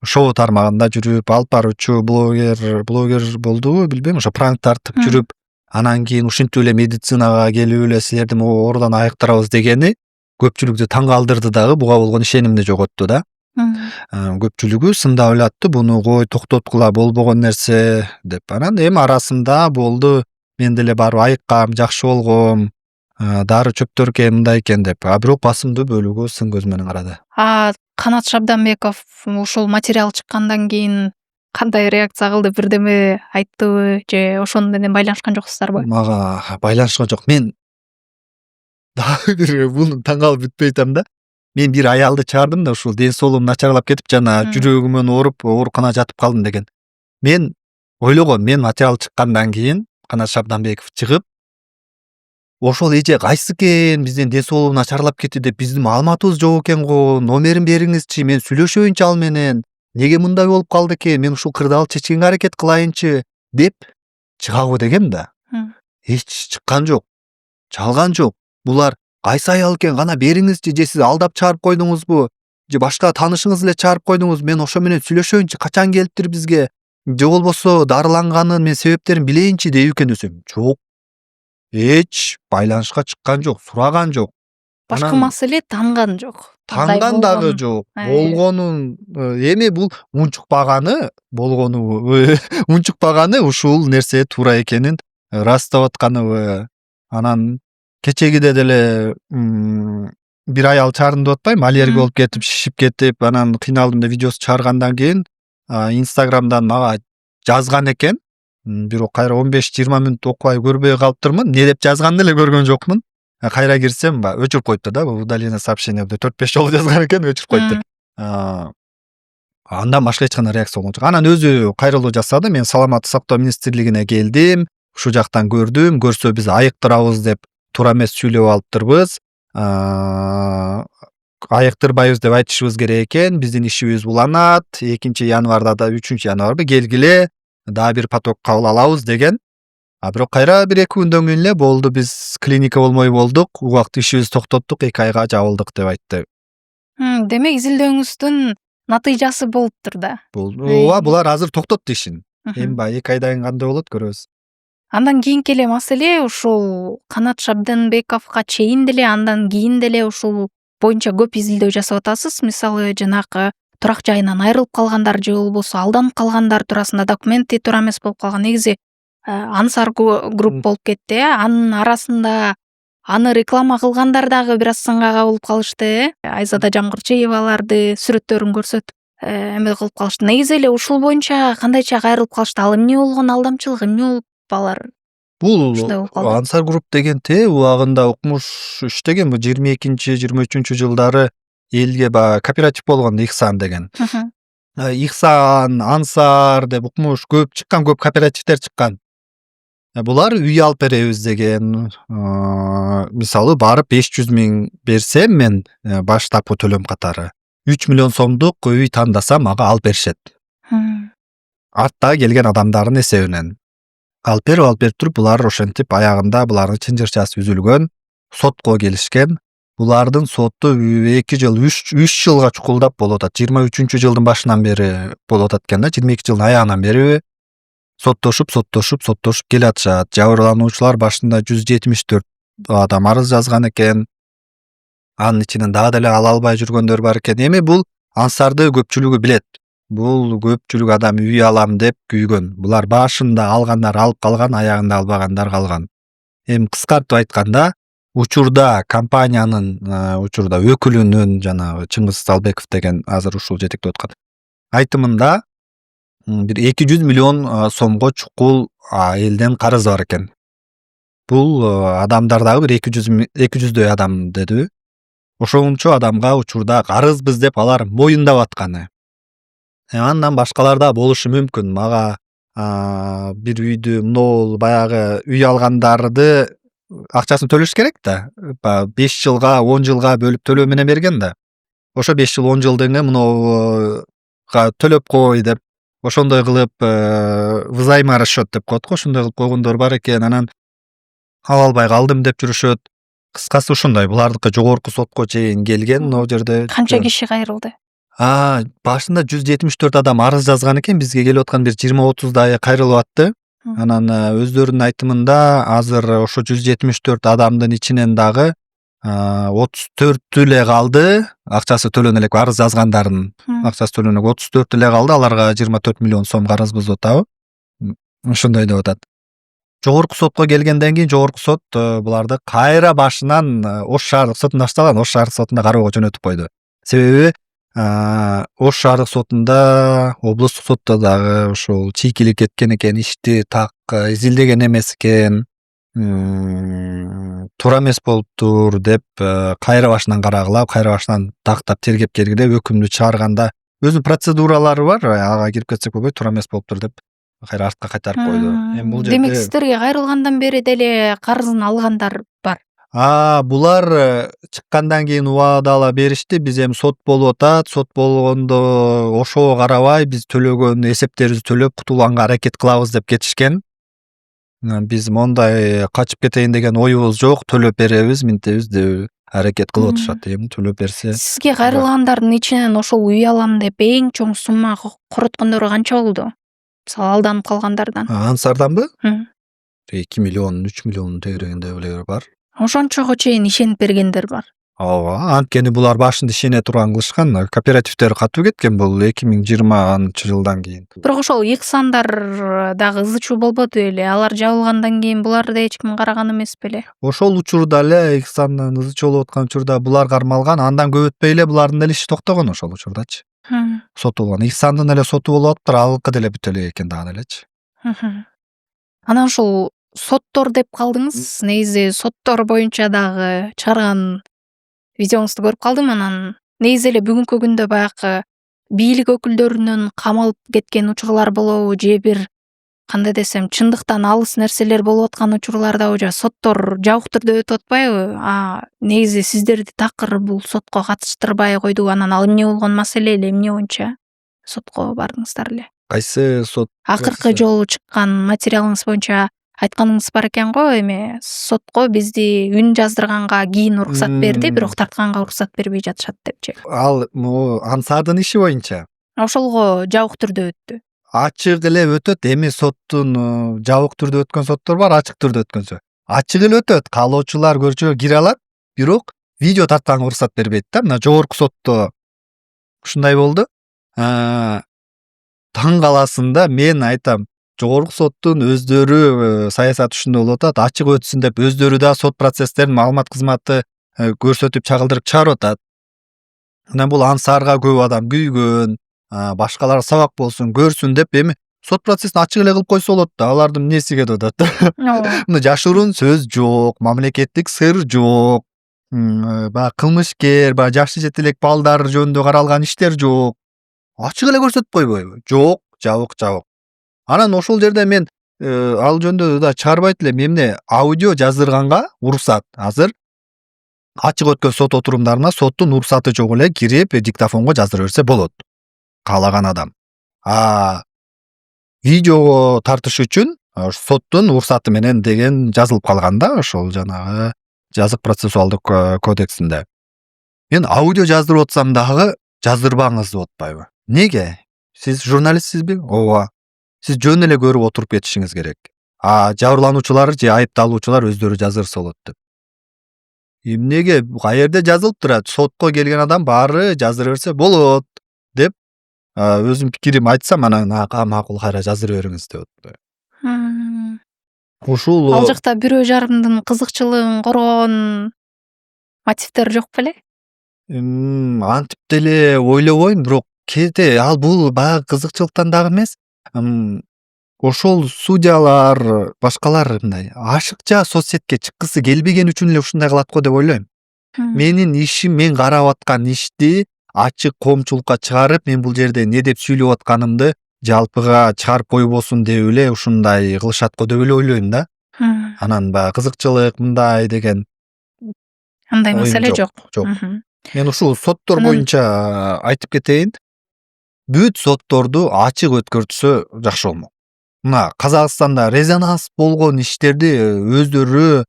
шоу тармагында жүрүп, алып баруучу блогер болдубу билбейм, ошо пранк тартып жүрүп, анан кийин ушинтип эле медицинага келип эле силерди оорудан айыктырабыз дегени көпчүлүктү таң калтырды дагы, буга болгон ишенимди жоготту да. Көпчүлүгү сындап эле атты, буну кой токтоткула, болбогон нерсе деп. Анан эми арасында болду, мен деле барып айыккам, жакшы болгом, дары чөптөр экен, мындай экен деп. Бирок басымдуу бөлүгү сын көз менен карады. Канат Шабданбеков ушул материал чыккандан кийин кандай реакция кылды? Бирдеме айттыбы же ошону менен байланышкан жоксуздарбы? Мага байланышкан жок. Мен дагы бир буну таң калып бүтпөй атам да. Мен бир аялды чыгардым да, ушул ден соолугум начарлап кетип, жана жүрөгүмөн ооруп, ооруканага жатып калдым деген. Мен ойлогом, мен материал чыккандан кийин Канат Шабданбеков чыгып, ошол эже кайсы экен, биздин ден соолугу начарлап кетти деп биздин маалыматыбыз жок экен го, номерин бериңизчи, мен сүйлөшөйүнчү ал менен, неге мындай болуп калды экен, мен ушул кырдаалды чечкенге аракет кылайынчы деп чыгабы дегем да. Эч чыккан жок, чалган жок. Булар кайсы аял экен, кана бериңизчи, же сиз алдап чыгарып койдуңузбу, же башка таанышыңыз эле чыгарып койдуңуз, мен ошо менен сүйлөшөйүнчү, качан келиптир бизге, же болбосо дарыланганын мен себептерин билейинчи дейби экен десем, жок. Эч байланышка чыккан жок, сураган жок. Башкы маселе танган жок. Танган дагы жок. Болгонун эми бул унчукпаганы, унчукпаганы ушул нерсе туура экенин растап атканыбы. Анан кечегиде деле бир аял чыгардым деп атпайбы, аллергия болуп кетип, шишип кетип, анан кыйналдым деп видеосу чыгаргандан кийин Инстаграмдан мага жазган экен. Бирок кайра 15-20 мүнөт окубай көрбөй калыптырмын. Эмне деп жазганын эле көргөн жокмун. Кайра кирсем, өчүрүп коюптур да, удаление сообщение деп 4-5 жолу жазган экен, өчүрүп коюптур. Андан башка эч кандай реакция болгон жок. Анан өзү кайрылуу жасады. Мен саламаттык сактоо министрлигине келдим. Ушул жактан көрдүм. Көрсө биз айыктырабыз деп туура эмес сүйлөп алыптырбыз. Айыктырбайбыз деп айтышыбыз керек экен. Биздин ишибиз уланат. 2-январда да 3-январбы келгиле. Дагы бир поток кабыл алабыз деген. Бирок кайра 1-2 күндөн кийин эле болду, биз клиника болмой болдук. Убакыт ишибизди токтоттук, 2 айга жабылдык деп айтты. Демек изилдөөңүздүн натыйжасы болуптур да. Ооба, булар азыр токтотту ишин. Эми баягы 2 айдан кийин кандай болот көрөбүз. Андан кийинки эле маселе ушул Канат Шабданбековго чейин деле, андан кийин деле ушул боюнча көп изилдөө жасап атасыз. Мисалы, жанагы турак жайынан айрылып калгандар же болбосо алданып калгандар туурасында документи туура эмес болуп калган. Негизи Ансар групп болуп кетти. Анын арасында аны реклама кылгандар дагы бир аз сынга кабылып калышты. Айзада Жамгырчиеваларды сүрөттөрүн көрсөтүп эме кылып калышты. Негизи эле ушул боюнча кандайча кайрылып калышты? Ал эмне болгон алдамчылык, эмне болуп алар? Бул Ансар групп дегенде убагында укмуш иштеген, бу 22-23 жылдары элге баягы кооператив болгон, Ихсан деген. Ихсан, Ансар деп укмуш көп чыккан, көп кооперативдер чыккан. Булар үй алып беребиз деген. Мисалы, барып 500 000 берсем мен баштапкы төлөм катары 3 миллион сомдук үй тандасам мага алып беришет. Артта келген адамдардын эсебинен. Алып берип туруп, булар ошентип аягында булардын чынжырчасы үзүлгөн, сотко келишкен. Булардын соту 2 жыл, 3 жылга чукулдап болуп атат. 23 жылдын башынан бери болуп атат экен да, 22 жылдын аягынан бери соттошуп келе атышат. Жабырлануучулар башында 174 адам арыз жазган экен. Анын ичинен дагы деле ала албай жүргөндөр бар экен. Эми бул Ансарды көпчүлүгү билет. Бул көпчүлүк адам үй алам деп күйгөн. Булар башында алгандар алып калган, аягында албагандар калган. Эми кыскартып айтканда, учурда компаниянын өкүлүнүн, жанагы Чыңгыз Салбеков деген азыр ушул жетектеп аткан айтымында бир 200 миллион сомго чукул элден карыз бар экен. Бул адамдар дагы бир 200дөй адам дедиби. Ошончо адамга учурда карызбыз деп алар моюндап атканы. Андан башкалар да болушу мүмкүн. Мага бир үйдү могул баягы үй алгандарды акчасын төлөш керек да. 5 жылга, 10 жылга бөлүп төлөө менен берген да. Ошо 5 жыл, 10 жылдын мынауга төлөп кой деп ошондой кылып взаиморасчет деп коет го, ошондой кылып койгондор бар экен. Анан ала албай калдым деп жүрүшөт. Кыскасы ушундай, булардыкы жогорку сотко чейин келген могу жерде. Канча киши кайрылды? Башында 174 адам арыз жазган экен, бизге келип аткан бир 20-30 кайрылып атты. Анан өздөрүнүн айтымында азыр ошо 174 адамдын ичинен дагы 34 эле калды, акчасы төлөнө элек, арыз жазгандардын акчасы төлөнө элек 34 эле калды, аларга 24 миллион сом карызбыз деп атабы. Ошондой деп атат. Жогорку сотко келгенден кийин жогорку сот буларды кайра башынан Ош шаардык сотунда башталган, Ош шаардык сотунда кароого жөнөтүп койду. Себеби Ош шаардык сотунда, облустук сотто дагы ушул чийкилик кеткен экен, ишти так изилдеген эмес экен, туура эмес болуптур деп кайра башынан карагыла, кайра башынан тактап тергеп келгиле өкүмдү чыгарганда өзүнүн процедуралары бар, ага кирип кетсек болбойт, туура эмес болуптур деп кайра артка кайтарып койду. Эми бул жерде Демек сиздерге кайрылгандан бери деле карызын алгандар бар. Булар чыккандан кийин убадала беришти. Биз эми сот болуп атат. Сот болгондо ошого карабай биз төлөгөн эсептерибизди төлөп кутулганга аракет кылабыз деп кетишкен. Биз мондай качып кетейин деген оюбуз жок. Төлөп беребиз, минтебиз деп аракет кылып атышат. Эми төлөп берсе. Сизге кайрылгандардын ичинен ошол үй алам деп эң чоң сумма короткондор канча болду? Мисалы алданып калгандардан. Ансарданбы? 2 миллион, 3 миллион тегерегинде бар. Ошончого чейин ишенип бергендер бар. Ооба, анткени булар башында ишене турган кылышкан. Кооперативдер катуу кеткен бул 2020-жылдан кийин. Бирок ошол Иксандар дагы ызы чуу болбоду эле. Алар жабылгандан кийин буларды эч ким караган эмес беле. Ошол учурда эле Иксандын ызы чуу болуп аткан учурда булар кармалган. Андан көп өтпөй эле булардын деле иши токтогон ошол учурдачы. Сотулган. Иксандын эле соту болуп атыптыр, алкы деле бүтө элек экен дагы делечи. Анан ушул соттор деп калдыңыз. Негизи соттор боюнча дагы чыгарган видеоңузду көрүп калдым. Анан негизи эле бүгүнкү күндө баягы бийлик өкүлдөрүнүн камалып кеткен учурлар болобу, же бир кандай десем, чындыктан алыс нерселер болуп аткан учурларда уже соттор жабык түрдө өтүп атпайбы? Негизи сиздерди такыр бул сотко катыштырбай койду. Анан ал эмне болгон маселе эле, эмне боюнча сотко бардыңыздар эле? Кайсы сот? Акыркы жолу чыккан материалыңыз боюнча айтканыңыз бар экен го, эми сотко бизди үн жаздырганга кийин уруксат берди, бирок тартканга уруксат бербей жатышат депчи. Ал Ансардын иши боюнча Ошолго жабык түрдө өттү. Ачык эле өтөт. Эми соттун жабык түрдө өткөн соттор бар, ачык түрдө өткөнсө. Ачык эле өтөт. Каалоочулар көрчөгө кире алат, бирок видео тартканга уруксат бербейт да. Мына жогорку сотто ушундай болду. Таң каласында мен айтам, жогорку соттун өздөрү саясаты ушундай болуп атат, ачык өтсүн деп өздөрү да сот процесстерин маалымат кызматы көрсөтүп чагылдырып чыгарып атат. Анан бул Ансарга көп адам күйгөн, башкалар сабак болсун, көрсүн деп эми сот процессин ачык эле кылып койсо болот да. Алардын эмнеси кетип атат. Мына жашыруун сөз жок, мамлекеттик сыр жок. Баягы кылмышкер, баягы жашы жетелек балдар жөнүндө каралган иштер жок. Ачык эле көрсөтүп койбойбу? Жок, жабык. Анан ошол жерде мен ал жөнүндө да чыгарбайт элем. Эмне аудио жаздырганга уруксат. Азыр ачык өткөн сот отурумдарына соттун уруксаты жок эле кирип диктофонго жаздыра берсе болот. Каалаган адам. Видеого тартыш үчүн соттун уруксаты менен деген жазылып калган да, ошол жанагы жазык процессуалдык кодексинде. Мен аудио жаздырып атсам дагы жаздырбаңыз деп атпайбы? Неге? Сиз журналистсизби? Ооба. Сиз жөн эле көрүп отуруп кетишиңиз керек. Жабырлануучулар же айыпталуучулар өздөрү жаздырса болот деп. Эмнеге? Каерде жазылып турат? Сотко келген адам баары жаздыра берсе болот деп өзүм пикирим айтсам, анан макул, кайра жаздыра бериңиз деп атты. Ушул Ал жакта бирөө жарымдын кызыкчылыгын коргон мотивдер жок беле? Антип деле ойлобойм, бирок кээде ал бул баягы кызыкчылыктан дагы эмес. Ошол судьялар, башкалар мындай ашыкча соцсетке чыккысы келбеген үчүн эле ушундай кылат го деп ойлойм. Менин ишим, мен карап аткан ишти ачык коомчулукка чыгарып, мен бул жерде эмне деп сүйлөп атканымды жалпыга чыгарып койбосун деп эле ушундай кылышат го деп эле ойлойм да. Анан баягы кызыкчылык мындай деген андай маселе жок. Мен ушул соттор боюнча айтып кетейин. бүт сотторду ачык өткөртсө жакшы болмок. Мына Казакстанда резонанс болгон иштерди өздөрү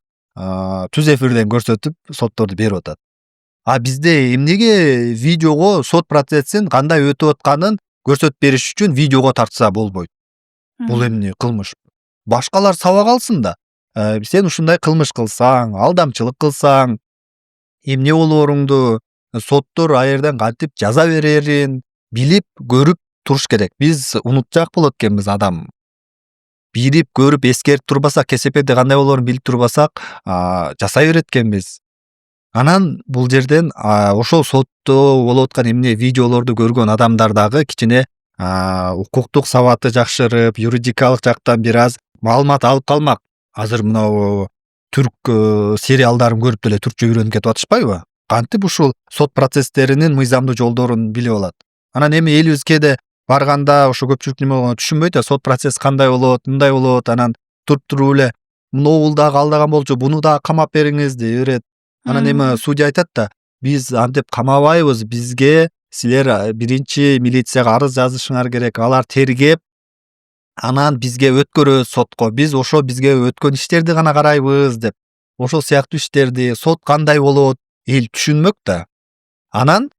түз эфирден көрсөтүп сотторду берип атат. А бизде эмнеге видеого сот процессин кандай өтүп атканын көрсөтүп бериш үчүн видеого тартса болбойт? Бул эмне кылмыш? Башкалар сабак алсын да. Сен ушундай кылмыш кылсаң, алдамчылык кылсаң, эмне болооруңду соттор ал жерден кантип жаза берерин билип, көрүп туруш керек. Биз унутчак болот экенбиз адам. Билип, көрүп, эскерип турбасак, кесепетте кандай болоорун билип турбасак, жасай берет экенбиз. Анан бул жерден ошол сотто болуп аткан эмне видеолорду көргөн адамдар дагы кичине укуктук сабаты жакшырып, юридикалык жактан бир аз маалымат алып калмак. Азыр мынау түрк сериалдарын көрүп деле түркчө үйрөнүп кетип атышпайбы? Кантип ушул сот процесстеринин мыйзамдуу жолдорун билип алат. Анан эми элибизге барганда ошо көпчүлүк неме болгону түшүнбөйт да, сот процесс кандай болот, мындай болот, анан туруп эле могул дагы алдаган болчу, буну дагы камап бериңиз дей берет. Анан эми судья айтат да, биз антип камабайбыз, бизге силер биринчи милицияга арыз жазышыңар керек, алар тергеп, анан бизге өткөрөбүз сотко. Биз ошо бизге өткөн иштерди гана карайбыз деп. Ошол сыяктуу иштерди, сот кандай болот, эл түшүнмөк да. Анан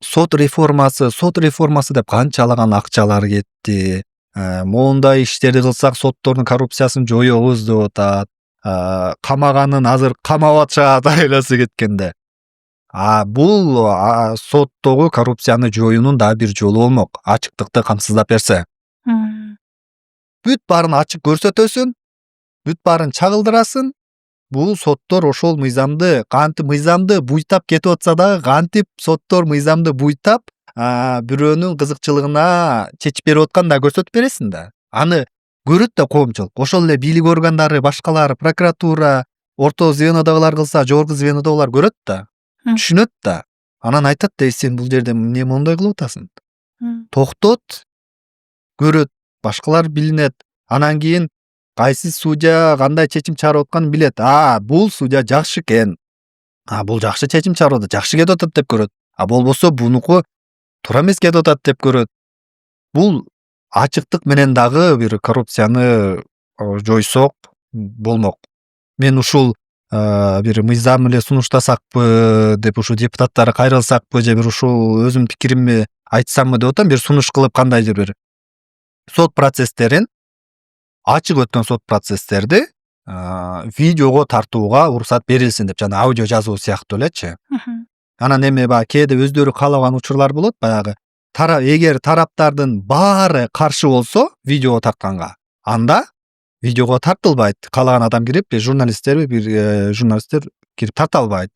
сот реформасы деп канчалаган акчалар кетти. Моундай иштерди кылсак соттордун коррупциясын жоёбуз деп атат. Камаганын азыр камап атышат айласы кеткенде. Бул соттогу коррупцияны жоюунун дагы бир жолу болмок. Ачыктыкты камсыздап берсе. Бүт баарын ачык көрсөтөсүн, бүт баарын чагылдырасың. Бул соттор ошол мыйзамды, кантип мыйзамды буйтап кетип атса дагы, кантип соттор мыйзамды буйтап, бирөөнүн кызыкчылыгына чечип берип атканын да көрсөтүп бересиң да. Аны көрөт да коомчулук. Ошол эле бийлик органдары, башкалар, прокуратура, орто звенодогулар кылса, жогорку звенодогулар көрөт да, түшүнөт да. Анан айтат да, сен бул жерде эмне моундай кылып атасың? Токтот, көрөт, башкалар билинет. Анан кийин кайсы судья кандай чечим чыгарып атканын билет. Бул судья жакшы экен. Бул жакшы чечим чыгарып атат, жакшы кетип атат деп көрөт. Болбосо бунуку туура эмес кетип атат деп көрөт. Бул ачыктык менен дагы бир коррупцияны жойсок болмок. Мен ушул бир мыйзам эле сунуштасакпы деп ушу депутаттар кайрылсакпы же бир ушул өзүмдүн пикиримди айтсамбы деп атам, бир сунуш кылып кандайдыр бир сот процесстерин, ачык өткөн сот процесстерди видеого тартууга уруксат берилсин деп, жана аудио жазуу сыяктуу элечи. Анан эми баягы кээде өздөрү каалаган учурлар болот, баягы эгер тараптардын баары каршы болсо видеого тартканга, анда видеого тартылбайт. Каалаган адам кирип, журналисттер кирип тарта албайт.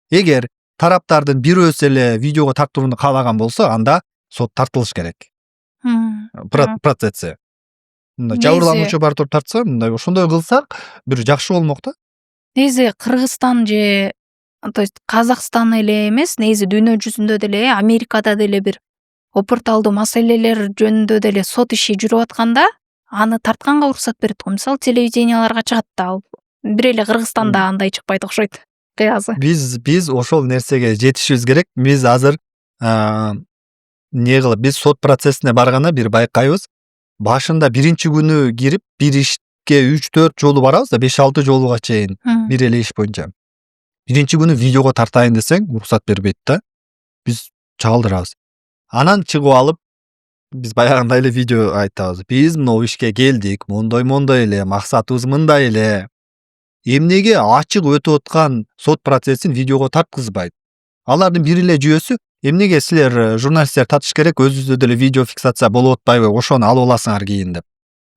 Эгер тараптардын бирөөсү эле видеого тартууну каалаган болсо, анда сот тартылыш керек. Процесси. Жабырлануучу бар туруп тартса, мындай ошондой кылсак бир жакшы болмок да. Негизи Кыргызстан же то есть Казакстан эле эмес, негизи дүйнө жүзүндө деле, Америкада деле бир опурталдуу маселелер жөнүндө деле сот иши жүрүп атканда, аны тартканга уруксат берет го. Мисалы телевиденияларга чыгат да. Бир эле Кыргызстанда андай чыкпайт окшойт. Кыязы. Биз ошол нерсеге жетишибиз керек. Биз азыр биз сот процессине барганда бир байкайбыз. Башында биринчи күнү кирип, бир ишке 3-4 жолу барабыз да, 5-6 жолуга чейин бир эле иш боюнча. Биринчи күнү видеого тартайын десең, уруксат бербейт да. Биз чагылдырабыз. Анан чыгып алып, биз баягындай эле видео айтабыз. Биз могу ишке келдик, мондой эле, максатыбыз мындай эле. Эмнеге ачык өтүп аткан сот процессин видеого тарткызбайт? Алардын бир эле жүйөсү, эмнеге силер журналисттер татыш керек, өзүбүздө деле видео фиксация болуп атпайбы, ошону алып аласыңар кийин деп.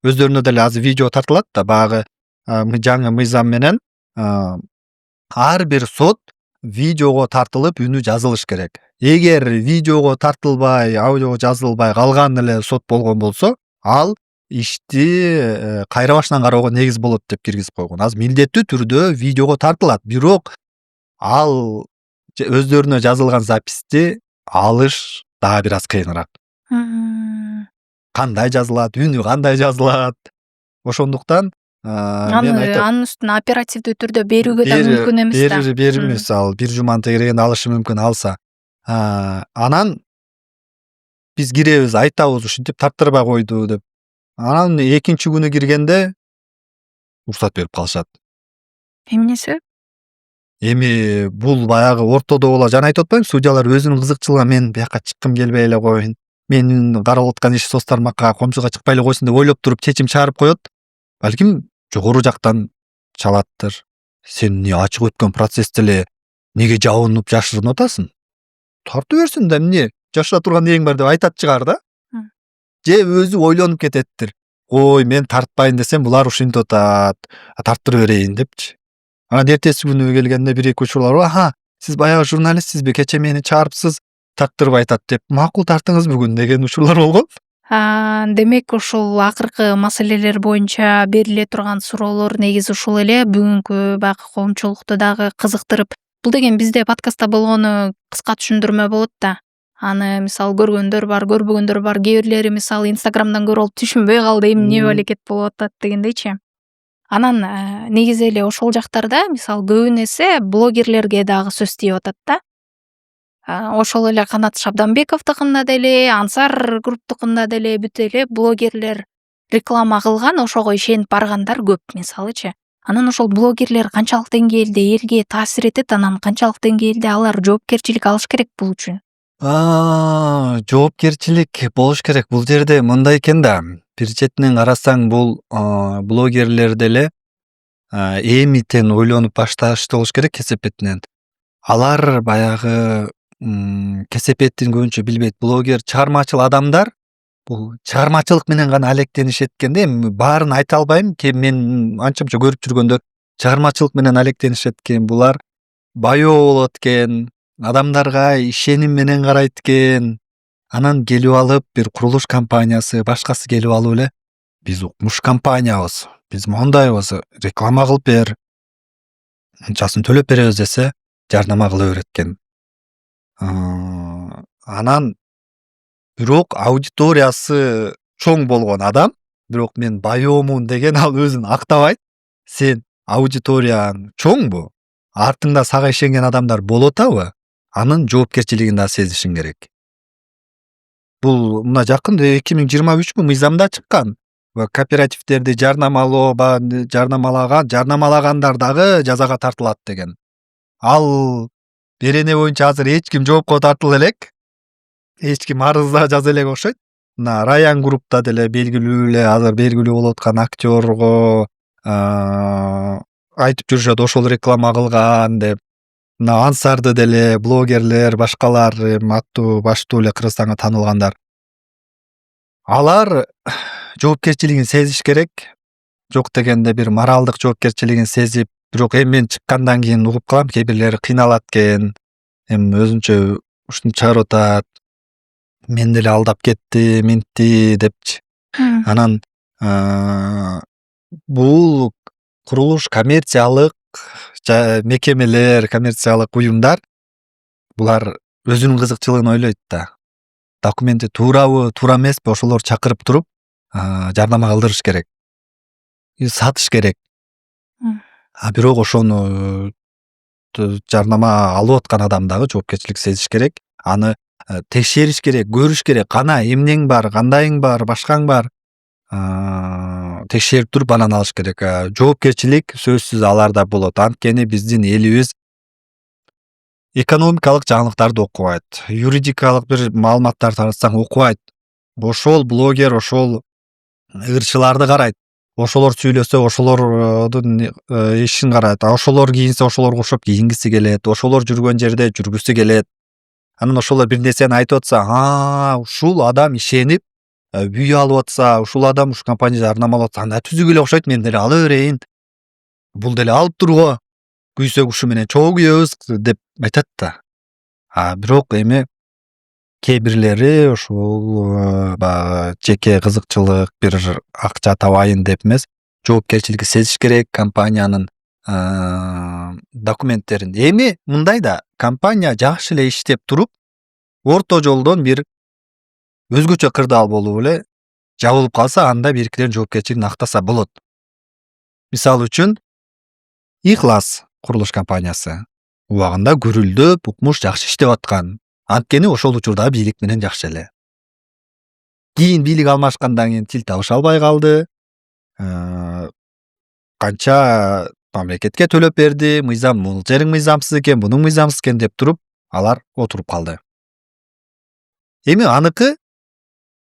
Өздөрүнө деле азыр видео тартылат да, баягы жаңы мыйзам менен ар бир сот видеого тартылып, үнү жазылыш керек. Эгер видеого тартылбай, аудиого жазылбай калган эле сот болгон болсо, ал ишти кайра башынан кароого негиз болот деп киргизип койгон. Азыр милдеттүү түрдө видеого тартылат, бирок ал өздөрүнө жазылган записти алыш дагы бир аз кыйыныраак. Кандай жазылат, үнү кандай жазылат. Ошондуктан анын үстүнө оперативдүү түрдө берүүгө да мүмкүн эмес да. Бермес, ал бир жуманы тегерегенде алышы мүмкүн алса. Анан биз киребиз, айтабыз, ушинтип тарттырбай койду деп. Анан экинчи күнү киргенде уруксат берип калышат. Эмне себеп? Эми бул баягы ортодо боло жана айтып атпаймынбы, судьялар өзүнүн кызыкчылыгы мен бияка чыккым келбей эле койбойн. Менин карап аткан иш соц тармакка, коомчулукка чыкпай эле койсун деп ойлоп туруп чечим чыгарып коет. Балким жогору жактан чалаттыр. Сен эмне ачык өткөн процессте эле неге жабынып жашырынып атасың? Тарта берсин да эмне жашыра турган нең бар деп айтат чыгар да. Же өзү ойлонуп кететтир. Ой, мен тартпайын десем булар ушинтип атат. Тарттырып берейин депчи. Анан эртеси күнү келгенде бир эки учурлар, аха, сиз баягы журналистсизби, кече мени чыгарыпсыз, тарттырбай атат деп. Макул тартыңыз бүгүн деген учурлар болгон. Демек ушул акыркы маселелер боюнча бериле турган суроолор негизи ушул эле бүгүнкү баягы коомчулукту дагы кызыктырып. Бул деген бизде подкастта болгону кыска түшүндүрмө болот да. Аны мисалы көргөндөр бар, көрбөгөндөр бар. Кээ бирлери мисалы Инстаграмдан көрүп алып түшүнбөй калды, эмне балекет болуп атат дегендейчи. Анан негизи эле ошол жактарда мисалы көбүн эсе блогерлерге дагы сөз тийип атат да. Ошол эле Канат Шабданбековдукунда деле, Ансар групптукунда деле бүт эле блогерлер реклама кылган, ошого ишенип баргандар көп мисалычы. Анан ошол блогерлер канчалык деңгээлде элге таасир этет, анан канчалык деңгээлде алар жоопкерчилик алыш керек бул үчүн? Жоопкерчилик болуш керек. Бул жерде мындай экен да. Бир четинен карасаң бул блогерлер деле эмитен ойлонуп башташты болуш керек кесепетинен. Алар баягы кесепетин көбүнчө билбейт. Блогер чыгармачыл адамдар бул чыгармачылык менен гана алектенишет экенде. Эми баарын айта албайм. Мен анча-мунча көрүп жүргөндө чыгармачылык менен алектенишет экен. Булар байоо болот экен, адамдарга ишеним менен карайт экен. Анан келип алып бир курулуш компаниясы, башкасы келип алып эле биз укмуш компаниябыз, биз мондайбыз, реклама кылып бер, анчасын төлөп беребиз десе, жарнама кыла берет экен. Анан бирок аудиториясы чоң болгон адам, бирок мен байоомун деген ал өзүн актабайт. Сен аудиторияң чоңбу? Артыңда сага ишенген адамдар болуп атабы? Анын жоопкерчилигин да сезишиң керек. Бул мына жакын 2023 мыйзамда чыккан. Кооперативдерди жарнамалагандар дагы жазага тартылат деген. Ал берене боюнча азыр эч ким жоопко тартыла элек. Эч ким арыз да жаза элек окшойт. Мына Раян группта деле белгилүү эле азыр белгилүү болуп аткан актёрго айтып жүрүшөт ошол реклама кылган деп. Мына Ансарды деле блогерлер, башкалар аттуу баштуу эле Кыргызстанга таанылгандар. Алар жоопкерчилигин сезиш керек. Жок дегенде бир моралдык жоопкерчилигин сезип, бирок эми мен чыккандан кийин угуп калам, кээ бирлери кыйналат экен. Эми өзүнчө ушуну чыгарып атат. Мен деле алдап кетти, мынтти депчи. Анан бул курулуш коммерциялык мекемелер, коммерциялык уюмдар булар өзүнүн кызыкчылыгын ойлойт да. Документи туурабы, туура эмеспи, ошолор чакырып туруп жарнама кылдырыш керек. Сатыш керек. Бирок ошону жарнама алып аткан адам дагы жоопкерчилик сезиш керек. Аны текшериш керек, көрүш керек. Кана эмнең бар, кандайың бар, башкаң бар. Текшерип туруп анан алыш керек. Жоопкерчилик сөзсүз аларда болот. Анткени биздин элибиз экономикалык жаңылыктарды окубайт, юридикалык бир маалыматтар таратсаң окубайт. Ошол блогер, ошол ырчыларды карайт. Ошолор сүйлөсө, ошолордун ишин карайт. Ошолор кийинсе, ошолорго окшоп кийингиси келет. Ошолор жүргөн жерде жүргүсү келет. Анан ошолор бир нерсени айтып атса, ушул адам ишенип бүй алып атса, ушул адам ушу компанияда жарнамалап атса, анда түзүгү эле окшойт, мен деле ала берейин. Бул деле алып турго. Күйсөк ушу менен чогуу күйөбүз деп айтат да. Бирок эми кээ бирлери ошол жеке кызыкчылык, бир акча табайын деп эмес, жоопкерчиликти сезиш керек компаниянын документтерин. Эми мындай да, компания жакшы эле иштеп туруп, орто жолдон бир өзгөчө кырдаал болуп эле жабылып калса, анда биркилердин жоопкерчилигин актаса болот. Мисалы үчүн Ихлас курулуш компаниясы убагында гүрүлдөп, укмуш жакшы иштеп аткан. Анткени ошол учурда бийлик менен жакшы эле. кийин бийлик алмашкандан кийин тил табыша албай калды. Канча мамлекетке төлөп берди, мыйзам бул жериң мыйзамсыз экен, бунуң мыйзамсыз экен деп туруп, алар отуруп калды. Эми аныкы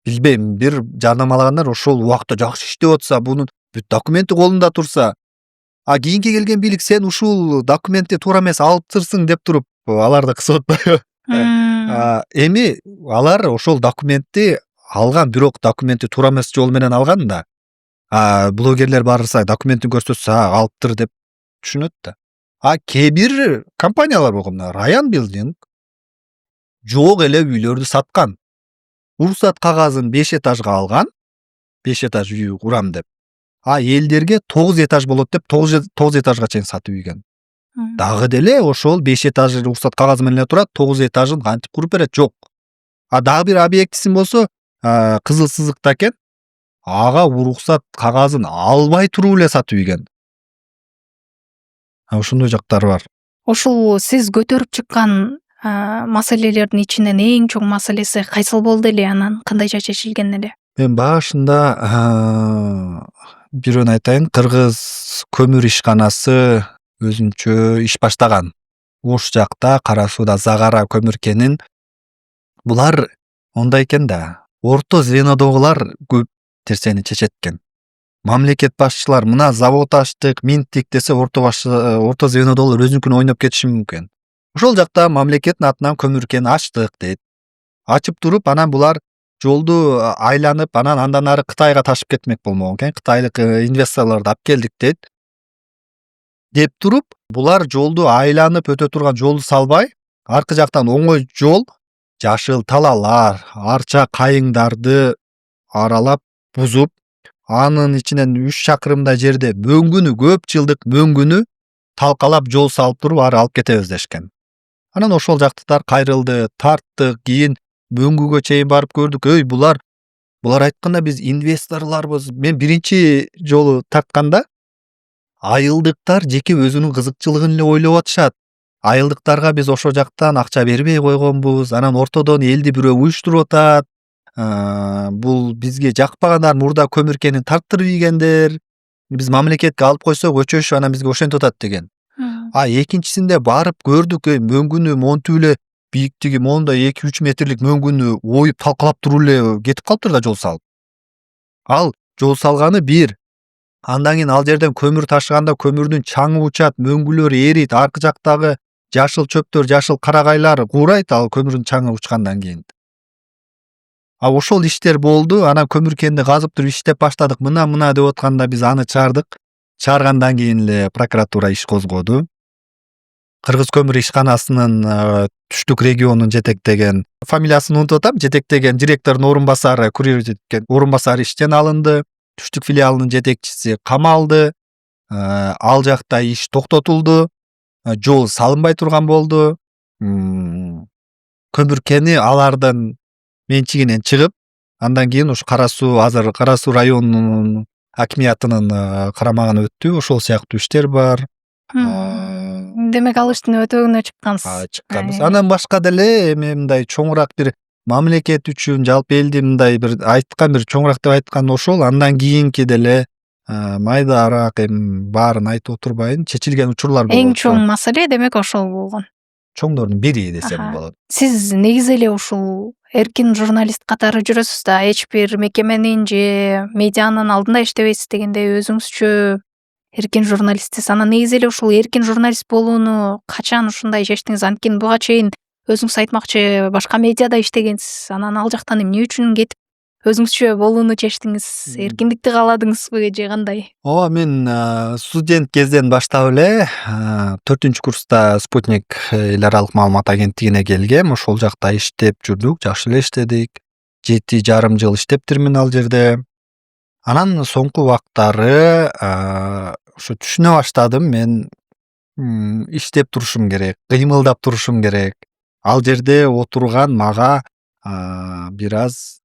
билбейм, бир жарнамалагандар ошол убакта жакшы иштеп атса, бунун бүт документи колунда турса, кийинки келген бийлик сен ушул документти туура эмес алыптырсың деп туруп аларды кысып атпайбы? Эми алар ошол документти алган, бирок документти туура эмес жол менен алган да. Блогерлер барса документин көрсөтсө алыптыр деп түшүнөт да. Кээ бир компаниялар болгон, Раян Билдинг жок эле үйлөрдү саткан. Уруксат кагазын 5 этажга алган. 5 этаж үй курам деп. Элдерге 9 этаж болот деп 9 этажга чейин сатып үйгөн. Дагы деле ошол 5 этаж уруксат кагазы менен эле турат, 9 этажын кантип куруп берет? Жок. Дагы бир объектисин болсо, Кызыл Сызыкта экен. Ага уруксат кагазын албай туруп эле сатып үйгөн. Ошондой жактары бар. Ушул сиз көтөрүп чыккан маселелердин ичинен эң чоң маселеси кайсыл болду эле, анан кандайча чечилген эле? Мен башында бирөөнү айтайын, Кыргыз көмүр ишканасы өзүнчө иш баштаган. Ош жакта Кара сууда Загара көмүркенин булар ондай экен да. Орто звенодогулар көп нерсени чечет экен. Мамлекет башчылар мына завод ачтык, минттик десе орто звенодогулар өзүнүкүн ойноп кетиши мүмкүн. Ошол жакта мамлекеттин атынан көмүркени ачтык дейт. Ачып туруп, анан булар жолду айланып, анан андан ары Кытайга ташып кетмек болмок экен. Кытайлык инвесторлорду алып келдик дейт. Деп туруп, булар жолду айланып өтө турган жолду салбай, аркы жактан оңой жол, жашыл талалар, арча кайыңдарды аралап бузуп, анын ичинен 3 чакырымдай жерде мөңгүнү, көп жылдык мөңгүнү талкалап жол салып туруп, ары алып кетебиз дешкен. Анан ошол жактыктар кайрылды, тарттык, кийин мөңгүгө чейин барып көрдүк. Булар айтканда биз инвесторлорбуз. Мен биринчи жолу тартканда айылдыктар жеке өзүнүн кызыкчылыгын эле ойлоп атышат. Айылдыктарга биз ошол жактан акча бербей койгонбуз. Анан ортодон элди бирөө уюштуруп атат. Бул бизге жакпагандар мурда көмүркени тарттырып ийгендер. Биз мамлекетке алып койсок өчөшүп, анан бизге ошентип атат деген. Экинчисинде барып көрдүк, мөңгүнү монтип эле бийиктиги мондай 2-3 метрлик мөңгүнү оюп талкалап туруп эле кетип калыптыр да жол салып. Ал жол салганы бир. Андан кийин ал жерден көмүр ташыганда көмүрдүн чаңы учат, мөңгүлөр эрийт, аркы жактагы жашыл чөптөр, жашыл карагайлар куурайт ал көмүрдүн чаңы учкандан кийин. Ошол иштер болду. Анан көмүркенди казып туруп иштеп баштадык. Мына деп атканда биз аны чыгардык. Чыгаргандан кийин эле прокуратура иш козгоду. Кыргыз көмүр ишканасынын түштүк регионун жетектеген, фамилиясын унутуп атам, жетектеген директордун орун басары, курировать эткен орун басары иштен алынды. Түштүк филиалынын жетекчиси камалды. Ал жакта иш токтотулду. Жол салынбай турган болду. Көмүркени алардын менчигинен чыгып, андан кийин ушу Кара суу, азыр Кара суу районунун акимиятынын карамагына өттү. Ошол сыяктуу иштер бар. Демек ал иштин өтөгүнө чыккансыз. Чыкканбыз. Анан башка деле эми мындай чоңураак бир мамлекет үчүн, жалпы элди мындай бир айткан, бир чоңураак деп айткан ошол. Андан кийинки деле майдараак эми баарын айтып отурбайын, чечилген учурлар болот. Эң чоң маселе демек ошол болгон. Чоңдордун бири десем болот. Сиз негизи эле ушул эркин журналист катары жүрөсүз да, эч бир мекеменин же медианын алдында иштебейсиз дегендей өзүңүзчө эркин журналистсиз. Анан негизи эле ушул эркин журналист болууну качан ушундай чечтиңиз? Анткени буга чейин өзүңүз айтмакчы башка медиада иштегенсиз. Анан ал жактан эмне үчүн кетип өзүңүзчө болууну чечтиңиз? Эркиндикти кааладыңызбы же кандай? Ооба, мен студент кезден баштап эле 4-курста Спутник эл аралык маалымат агенттигине келгем. Ошол жакта иштеп жүрдүк, жакшы эле иштедик. 7,5 жыл иштептирмин ал жерде. Анан соңку убактары ошо түшүнө баштадым, мен иштеп турушум керек, кыймылдап турушум керек. Ал жерде отурган мага бир аз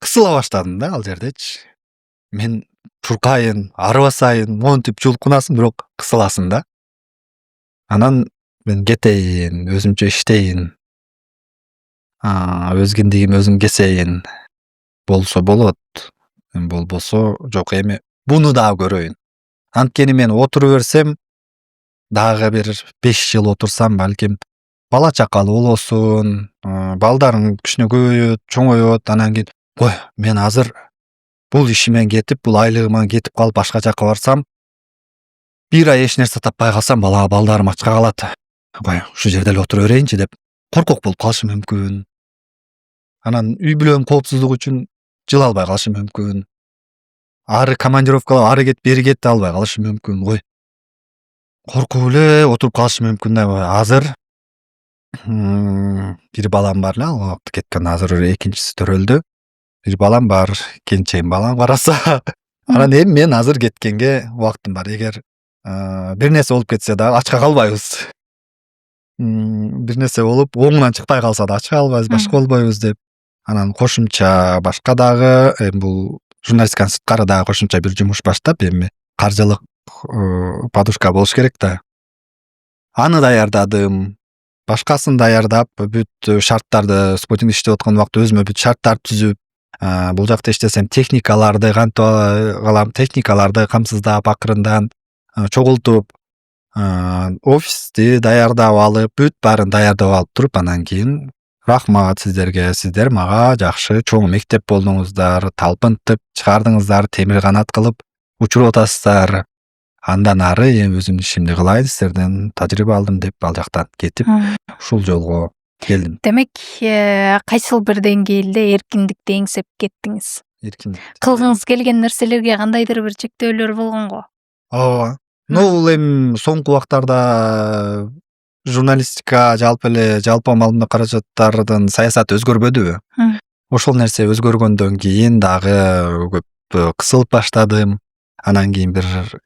кысыла баштадым да ал жердечи. Мен туркайын, арыбасайын, монтип жулкунасың, бирок кысыласың да. Анан мен кетейин, өзүмчө иштейин. Өз киндигим өзүм кесейин болсо болот, болбосо жок. Эми буну дагы көрөйүн. Анткени мен отуруп берсем, дагы бир 5 жыл отурсам, балким бала чакалуу болосун, балдарым кичине көбөйөт, чоңойот, анан кийин ой, мен азыр бул ишимен кетип, бул айлыгыман кетип калып башка жака барсам, бир ай эч нерсе таппай калсам, балдарым ачка калат. Ой, ушу жерде эле отура берейинчи деп коркок болуп калышым мүмкүн. Анан үй бүлөнүн коопсуздугу үчүн жыла албай калышым мүмкүн. Ары командировкалап, ары кет, бери кет албай калышым мүмкүн. Ой, коркуп эле отуруп калышым мүмкүн да. Азыр бир балам бар эле, ал убакта кеткен, азыр экинчиси төрөлдү. Бир балам бар, келинчегим балам караса. Анан эми мен азыр кеткенге убактым бар. Эгер бир нерсе болуп кетсе да ачка калбайбыз. Бир нерсе болуп оңунан чыкпай калса да ачка калбайбыз, башка болбойбуз деп. Анан кошумча башка дагы бул журналистиканын сырткары дагы кошумча бир жумуш баштап, эми каржылык подушка болуш керек да. Аны даярдадым. Башкасын даярдап, бүт шарттарды, спутник иштеп аткан убакта өзүмө бүт шарттарды түзүп, бул жакта иштесем техникаларды кантип калам, техникаларды камсыздап, акырындан чогултуп, офисти даярдап алып, бүт баарын даярдап алып туруп, анан кийин рахмат сиздерге, сиздер мага жакшы чоң мектеп болдуңуздар, талпынтып чыгардыңыздар, темир канат кылып учуруп атасыздар. Андан ары эми өзүмдүн ишимди кылайын, сиздерден тажрыйба алдым деп ал жактан кетип, ушул жолго келдим. Демек, кайсыл бир деңгээлде эркиндикти эңсеп кеттиңиз? Эркиндик. Кылгыңыз келген нерселерге кандайдыр бир чектөөлөр болгонго? Ооба. Бул эми соңку убактарда журналистика, жалпы эле жалпы маалымат каражаттардын саясаты өзгөрбөдүбү? Ошол нерсе өзгөргөндөн кийин дагы көп кысылып баштадым. Анан кийин бир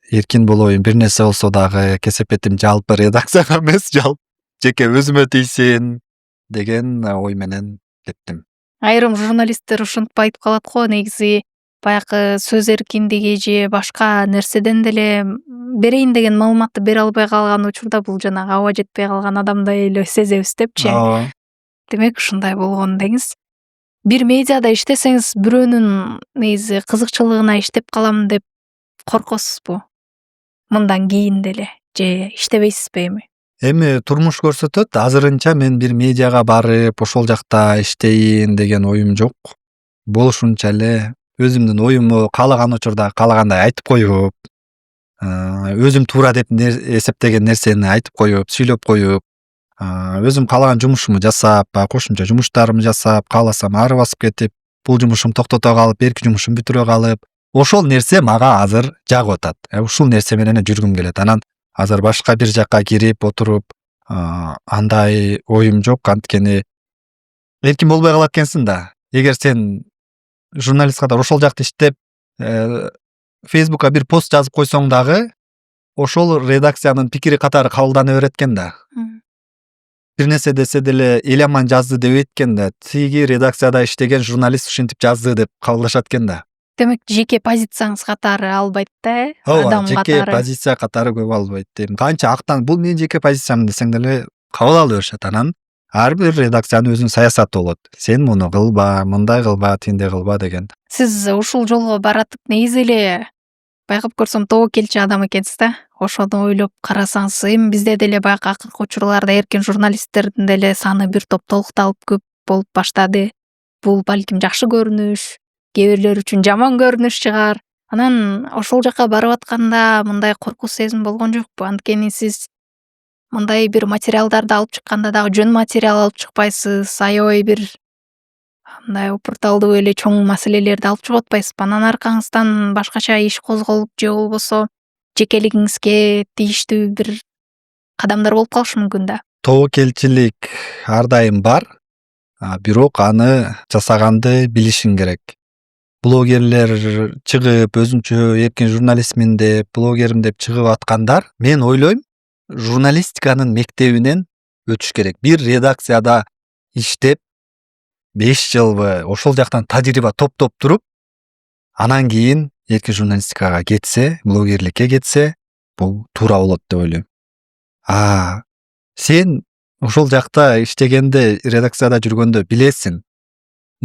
эркин болоюн, бир нерсе болсо дагы кесепетим жалпы редакцияга эмес, жеке өзүмө тийсин деген ой менен кеттим. Айрым журналисттер ушинтип айтып калат го, негизи баягы сөз эркиндиги же башка нерседен деле берейин деген маалыматты бере албай калган учурда бул жанагы аба жетпей калган адамдай эле сезебиз депчи. Ооба. Демек ушундай болгон деңиз. Бир медиада иштесеңиз, бирөөнүн негизи кызыкчылыгына иштеп калам деп коркосузбу? Мындан кийин деле же иштебейсизби эми? Эми турмуш көрсөтөт. Азырынча мен бир медиага барып, ошол жакта иштейин деген оюм жок. Болушунча эле өзүмдүн оюмду каалаган учурда каалагандай айтып коюп, өзүм туура деп эсептеген нерсени айтып коюп, сүйлөп коюп, өзүм каалаган жумушумду жасап, кошумча жумуштарымды жасап, кааласам ары басып кетип, бул жумушумду токтото калып, берки жумушумду бүтүрө калып, ошол нерсе мага азыр жагып атат. Ушул нерсе менен жүргүм келет. Анан азыр башка бир жакка кирип отуруп, андай оюм жок. Анткени эркин болбой калат экенсиң да. Эгер сен журналист катары ошол жакта иштеп, Facebookка бир пост жазып койсоң дагы, ошол редакциянын пикири катары кабылдана берет экен да. Бир нерсе десе деле эл аман жазды дебейт экен да. Тиги редакцияда иштеген журналист ушинтип жазды деп кабылдашат экен да. Демек, жеке позицияңыз катары албайт да, Ооба, адам жеке катары. позиция катары көп албайт. Канча актан бул менин жеке позициям десең деле кабыл ала беришет. Анан ар бир редакциянын өзүнүн саясаты болот. Сен муну кылба, мындай кылба, тиндей кылба деген. Сиз ушул жолго баратып негизи эле байкап көрсөм тобокелчи адам экенсиз да. Ошону ойлоп карасаңыз, эми бизде деле баягы акыркы учурларда эркин журналисттердин деле саны бир топ толукталып көп болуп баштады. Бул балким жакшы көрүнүш, кээ бирлер үчүн жаман көрүнүш чыгар. Анан ошол жака барып атканда мындай коркуу сезим болгон жокпу? Анткени сиз мындай бир материалдарды алып чыкканда дагы жөн материал алып чыкпайсыз, аябай бир мындай упурталдуу эле чоң маселелерди алып чыгып атпайсызбы? Анан аркаңыздан башкача иш козголуп же болбосо жекелигиңизге тийиштүү бир кадамдар болуп калышы мүмкүн да. Тобокелчилик ар дайым бар, бирок аны жасаганды билишиң керек. Блогерлер чыгып, өзүнчө эркин журналистмин деп, блогерим деп чыгып аткандар, мен ойлойм, журналистиканын мектебинен өтүш керек. Бир редакцияда иштеп 5 жылбы ошол жактан тажрыйба топтоп туруп, анан кийин эркин журналистикага кетсе, блогерликке кетсе, бул туура болот деп ойлойм. Сен ошол жакта иштегенде, редакцияда жүргөндө билесиң.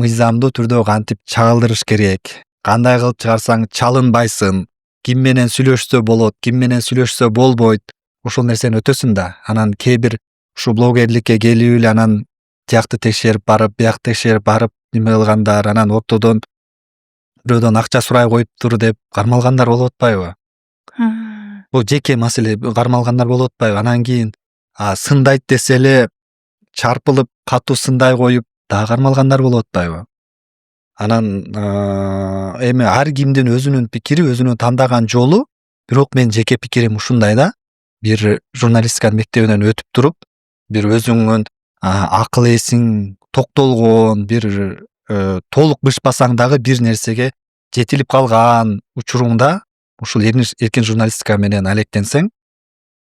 мыйзамдуу түрдө кантип чагылдырыш керек, кандай кылып чыгарсаң чалынбайсың, ким менен сүйлөшсө болот, ким менен сүйлөшсө болбойт, ошол нерсени өтөсүң да. Анан кээ бир ушу блогерликке келип эле анан тиякты текшерип барып, биякты текшерип барып неме кылгандар, анан ортодон бирөөдөн акча сурай коюптур деп кармалгандар болуп атпайбы? Бул жеке маселе, кармалгандар болуп атпайбы? Анан кийин сындайт десе эле чарпылып катуу сындай коюп дагы кармалгандар болуп атпайбы? Анан эми ар кимдин өзүнүн пикири, өзүнүн тандаган жолу, бирок мен жеке пикирим ушундай да. Бир журналистика мектебинен өтүп туруп, бир өзүңдүн акыл эсиң токтолгон, бир толук бышпасаң дагы бир нерсеге жетилип калган учуруңда ушул эркин журналистика менен алектенсең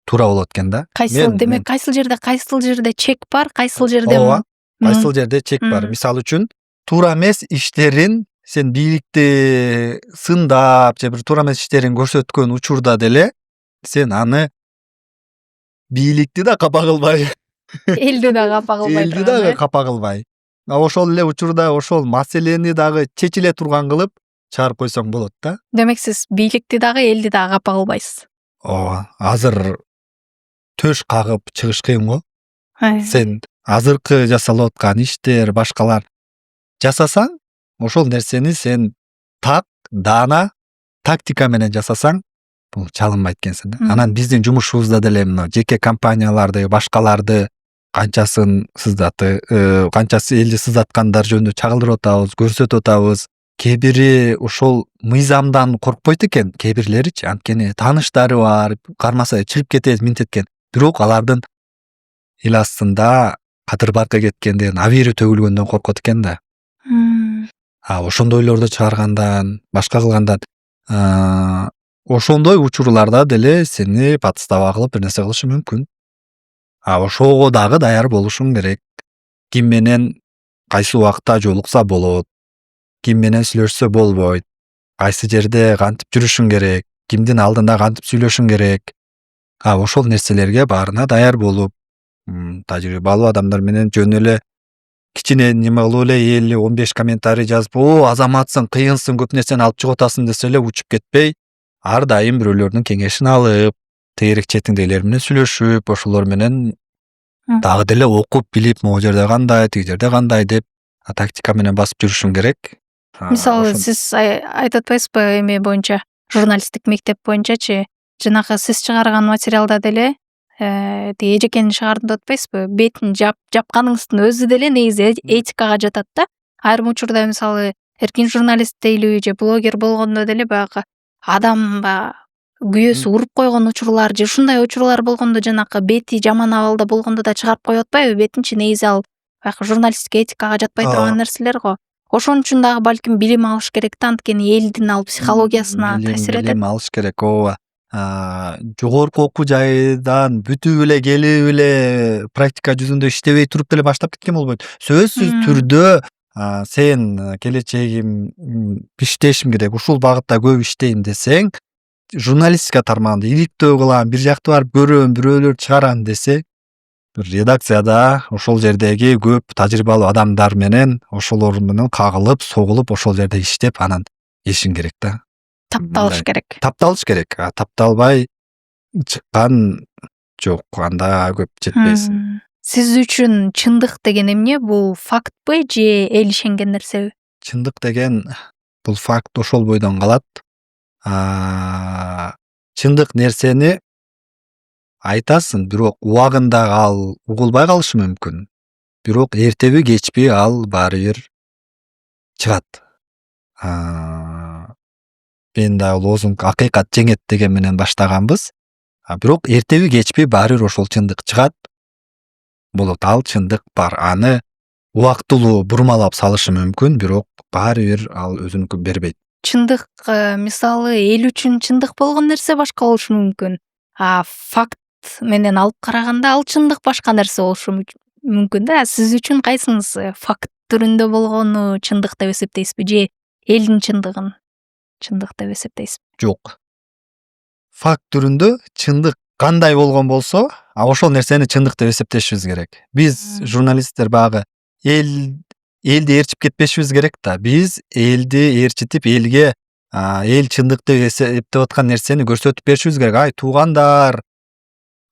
туура болот экен да. Демек кайсыл жерде чек бар, кайсыл жерде ооба, кайсыл жерде чек бар. Мисалы үчүн туура эмес иштерин сен бийликти сындап же бир туура эмес иштерин көрсөткөн учурда деле сен аны бийликти да капа кылбай, элди да капа кылбай, ошол эле учурда ошол маселени дагы чечиле турган кылып чыгарып койсоң болот да. Демек сиз бийликти дагы элди дагы капа кылбайсыз. Ооба, азыр төш кагып чыгыш кыйын го. Сен азыркы жасалып аткан иштер, башкалар жасасаң, ошол нерсени сен даана, тактика менен жасасаң, бул чалынбайт экенсиң да. Анан биздин жумушубузда деле мына жеке компанияларды, башкаларды канчасын сыздаты, канчасы элди сыздаткандар жөнүндө чагылдырып атабыз, көрсөтүп атабыз. Кээ бири ошол мыйзамдан коркпойт экен, кээ бирлеричи, анткени тааныштары бар, кармаса чыгып кетет, минтет экен. Бирок алардын эл астында кадыр баркы кеткенден, абийири төгүлгөндөн коркот экен да. Ошондойлорду чыгаргандан, башка кылгандан, ошондой учурларда деле сени подстава кылып бир нерсе кылышы мүмкүн. Ошого дагы даяр болушуң керек. Ким менен кайсы убакта жолукса болот, ким менен сүйлөшсө болбойт, кайсы жерде кантип жүрүшүң керек, кимдин алдында кантип сүйлөшүң керек. Ошол нерселерге баарына даяр болуп, тажрыйбалуу адамдар менен жөн эле кичине неме кылып эле 50-15 комментарий жазып, азаматсың, кыйынсың, көп нерсени алып чыгып атасың десе эле учуп кетпей, ар дайым бирөөлөрдүн кеңешин алып, тегерек четиңдегилер менен сүйлөшүп, ошолор менен дагы деле окуп билип, могу жерде кандай, тиги жерде кандай деп тактика менен басып жүрүшүң керек. Мисалы, сиз айтып атпайсызбы эме боюнча, журналисттик мектеп боюнчачы, жанагы сиз чыгарган материалда деле тиги эжекени чыгардым деп атпайсызбы? Бетин жапканыңыздын өзү деле негизи этикага жатат да. Айрым учурда мисалы эркин журналист дейлиби же блогер болгондо деле баягы адам күйөөсү уруп койгон учурлар же ушундай учурлар болгондо жанакы бети жаман абалда болгондо да чыгарып коюп атпайбы бетинчи? Негизи ал баягы журналисттик этикага жатпай турган нерселер го. Ошон үчүн дагы балким билим алыш керек да, анткени элдин ал психологиясына таасир этет. Билим алыш керек, ооба. Жогорку окуу жайдан бүтүп эле келип эле практика жүзүндө иштебей туруп деле баштап кеткен болбойт. Сөзсүз түрдө сен келечегим иштешим керек, ушул багытта көп иштейм десең, журналистика тармагында иликтөө кылам, бир жакты барып көрөм, бирөөлөр чыгарам десе, бир редакцияда ошол жердеги көп тажрыйбалуу адамдар менен ошолор менен кагылып, согулуп, ошол жерде иштеп, анан ишин керек да. Тапталыш керек. Тапталыш керек. Тапталбай чыккан жок, анда көп жетпейсиң. Сиз үчүн чындык деген эмне? Бул фактпы же эл ишенген нерсеби? Чындык деген бул факт ошол бойдон калат. Чындык нерсени айтасың, бирок убагында ал угулбай калышы мүмкүн. Бирок эртеби кечпи ал баары бир чыгат. Мен да лозунг акыйкат жеңет деген менен баштаганбыз. Бирок эртеби кечпи баары бир ошол чындык чыгат. Болот, ал чындык бар. Аны убактылуу бурмалап салышы мүмкүн, бирок баары бир ал өзүнүкүн бербейт. Чындык, мисалы, эл үчүн чындык болгон нерсе башка болушу мүмкүн. Факт менен алып караганда ал чындык башка нерсе болушу мүмкүн да. Сиз үчүн кайсыңыз факт түрүндө болгону чындык деп эсептейсизби же элдин чындыгын чындык деп эсептейсизби? Жок. Факт түрүндө чындык кандай болгон болсо, ошол нерсени чындык деп эсептешибиз керек. Биз журналисттер баягы элди ээрчип кетпешибиз керек да. Биз элди ээрчитип элге эл чындыкты эсептеп аткан нерсени көрсөтүп беришибиз керек. Ай туугандар,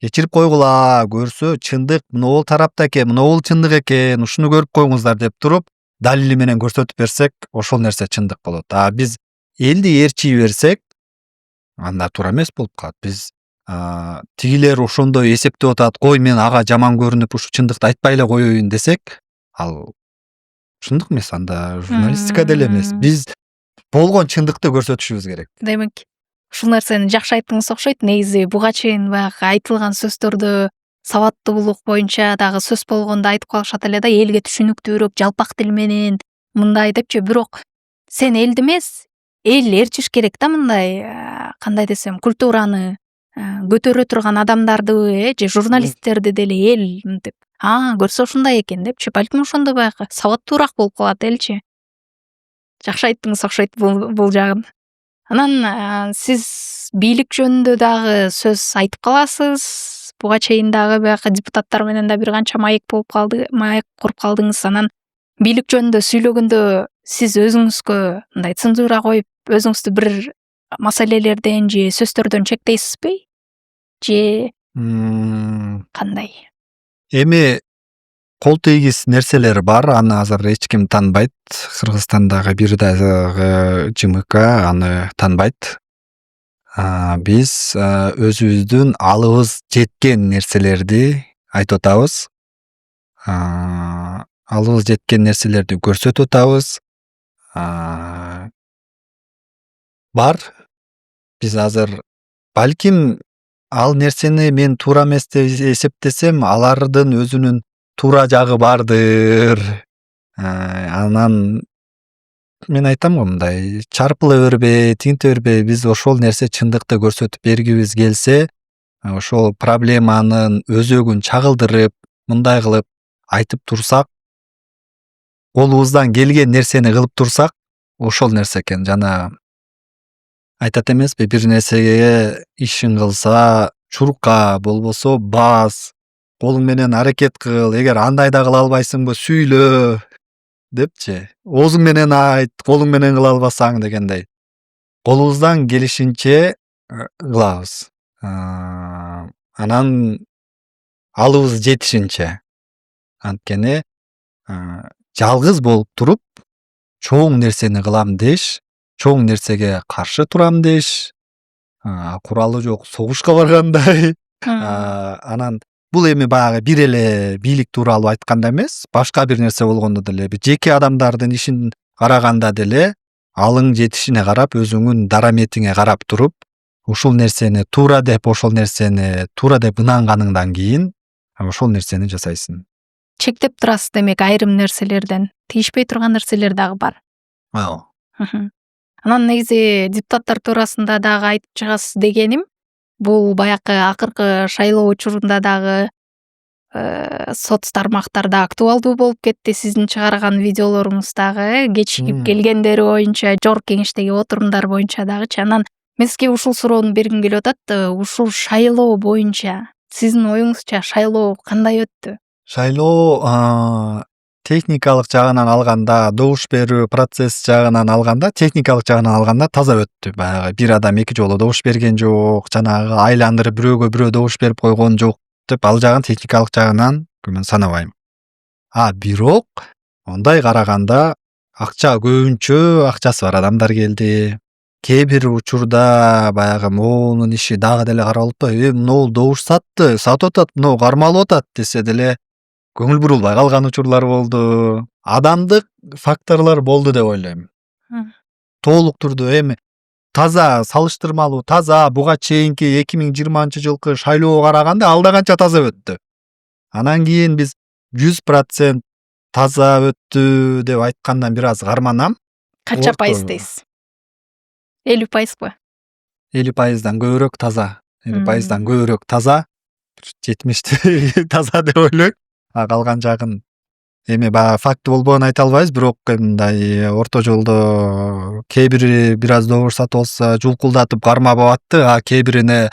кечирип койгула, көрсө чындык могул тарапта экен, могул чындык экен, ушуну көрүп коюңуздар деп туруп, далили менен көрсөтүп берсек, ошол нерсе чындык болот. Биз элди ээрчий берсек, анда туура эмес болуп калат. Биз тигилер ошондой эсептеп атат, кой мен ага жаман көрүнүп ушу чындыкты айтпай эле коеюн десек, ал чындык эмес, анда журналистика деле эмес. Биз болгон чындыкты көрсөтүшүбүз керек. Демек, ушул нерсени жакшы айттыңыз окшойт. Негизи буга чейин баягы айтылган сөздөрдү сабаттуулук боюнча дагы сөз болгондо айтып калышат эле да, элге түшүнүктүүрөөк жалпак тил менен мындай депчи. Бирок сен элди эмес, эл ээрчиш керек да, мындай кандай десем, культураны көтөрө турган адамдарды, же журналисттерди деле эл мынтип көрсө ушундай экен депчи, балким ошондо баягы сабаттуураак болуп калат элчи. Жакшы айттыңыз окшойт бул жагын. Анан сиз бийлик жөнүндө дагы сөз айтып каласыз. Буга чейин дагы баягы депутаттар менен да бир канча маек куруп калдыңыз. Анан бийлик жөнүндө сүйлөгөндө сиз өзүңүзгө мындай цензура коюп, өзүңүздү бир маселелерден же сөздөрдөн чектейсизби? Же кандай? Эми кол тийгиз нерселер бар, аны азыр эч ким таанбайт. Кыргызстандагы бир дагы ЖМК аны таанбайт. Биз өзүбүздүн алыбыз жеткен нерселерди айтып атабыз. Алыбыз жеткен нерселерди көрсөтүп атабыз. Бар. Биз азыр балким ал нерсени мен туура эмес деп эсептесем, алардын өзүнүн туура жагы бардыр. Анан мен айтам го мындай, чарпыла бербей, тинте бербей, биз ошол нерсе чындыкты көрсөтүп бергибиз келсе, ошол проблеманын өзөгүн чагылдырып, мындай кылып айтып турсак, колубуздан келген нерсени кылып турсак, ошол нерсе экен. Жана айтат эмеспи, бир нерсеге ишин кылса чурка, болбосо бас, колуң менен аракет кыл, эгер андай да кыла албайсыңбы сүйлө депчи. Оозуң менен айт, колуң менен кыла албасаң дегендей. Колубуздан келишинче кылабыз. Анан алыбыз жетишинче. Анткени жалгыз болуп туруп чоң нерсени кылам деш, чоң нерсеге каршы турам деш, куралы жок согушка баргандай. Анан бул эми баягы бир эле бийлик тууралуу айтканда эмес, башка бир нерсе болгондо деле, жеке адамдардын ишин караганда деле, алың жетишине карап, өзүңүн дараметиңе карап туруп, ушул нерсени туура деп ынанганыңдан кийин ошол нерсени жасайсың. Чектеп турасыз демек айрым нерселерден. Тийишпей турган нерселер дагы бар. Анан негизи депутаттар туурасында дагы айтып чыгасыз дегеним, бул баягы акыркы шайлоо учурунда дагы соц тармактарда актуалдуу болуп кетти. Сиздин чыгарган видеолоруңуз дагы кечигип келгендери боюнча, жогорку кеңештеги отурумдар боюнча дагычы. Анан мен сизге ушул суроону бергим келип атат. Ушул шайлоо боюнча сиздин оюңузча шайлоо кандай өттү? Шайлоо техникалык жагынан алганда, добуш берүү процесс жагынан алганда, техникалык жагынан алганда таза өттү. Баягы бир адам эки жолу добуш берген жок, жанагы айландырып бирөөгө бирөө добуш берип койгон жок деп, ал жагын техникалык жагынан мен санабайм. Бирок ондай караганда акча көбүнчө акчасы бар адамдар келди. Кээ бир учурда баягы моунун иши дагы деле каралып атпайбы, могул добуш сатты, сатып атат, могу кармалып атат десе деле көңүл бурулбай калган учурлар болду. Адамдык факторлор болду деп ойлойм. Толук түрдө эми таза салыштырмалуу, таза буга чейинки 2020-жылкы шайлоого караганда ал да канча таза өттү. Анан кийин биз 100% таза өттү деп айткандан бир аз карманам. Канча пайыз дейсиз? 50%бы? 50%дан көбүрөөк таза. 50%дан көбүрөөк таза. 70 таза деп ойлойм. Калган жагын эми баягы факты болбогон айта албайбыз, бирок мындай орто жолдо кээ бири бир аз добуш сатып алса жулкулдатып кармап атты, кээ бирине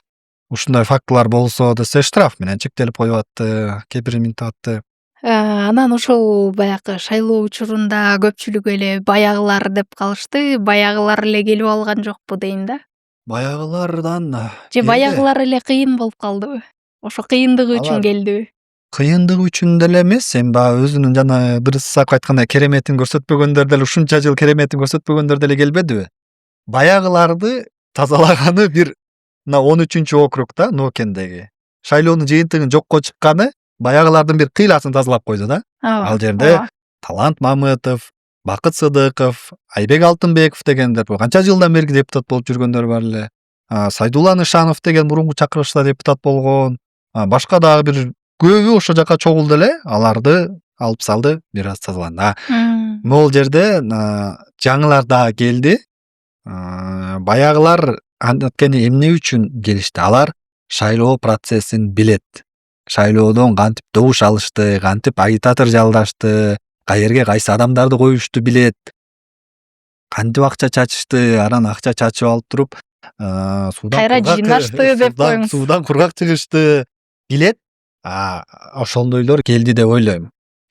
ушундай фактылар болсо десе штраф менен чектелип коюп атты, кээ бири минтип атты. Анан ошол баягы шайлоо учурунда көпчүлүк эле баягылар деп калышты. Баягылар эле келип алган жокпу дейм да. Баягылардан Же келди. баягылар эле кыйын болуп калдыбы? Ошо кыйындыгы үчүн Алар келдиби? кыйындыгы үчүн деле эмес, эми баягы өзүнүн жана бир сак айткандай кереметин көрсөтпөгөндөр деле ушунча жыл кереметин көрсөтпөгөндөр деле келбедиби? Баягыларды тазалаганы бир мына 13 округ да, Ноокендеги. Шайлоонун жыйынтыгын жокко чыкканы баягылардын бир кыйласын тазалап койду да. Ооба. Ал жерде ооба. Талант Мамытов, Бакыт Сыдыков, Айбек Алтынбеков дегендер канча жылдан бери депутат болуп жүргөндөр бар эле. Сайдулла Нышанов деген мурунку чакырылышта депутат болгон. Башка дагы бир көбү ошол жака чогулду эле, аларды алып салды, бир аз тазаланды. Могул жерде жаңылар дагы келди. Баягылар анткени эмне үчүн келишти? Алар шайлоо процессин билет. Шайлоодон кантип добуш алышты, кантип агитатор жалдашты, каерге кайсы адамдарды коюшту билет. Кантип акча чачышты, анан акча чачып алып туруп, Кайра жыйнашты деп коюңуз. Суудан кургак чыгышты билет. Ошондойлор келди деп ойлойм.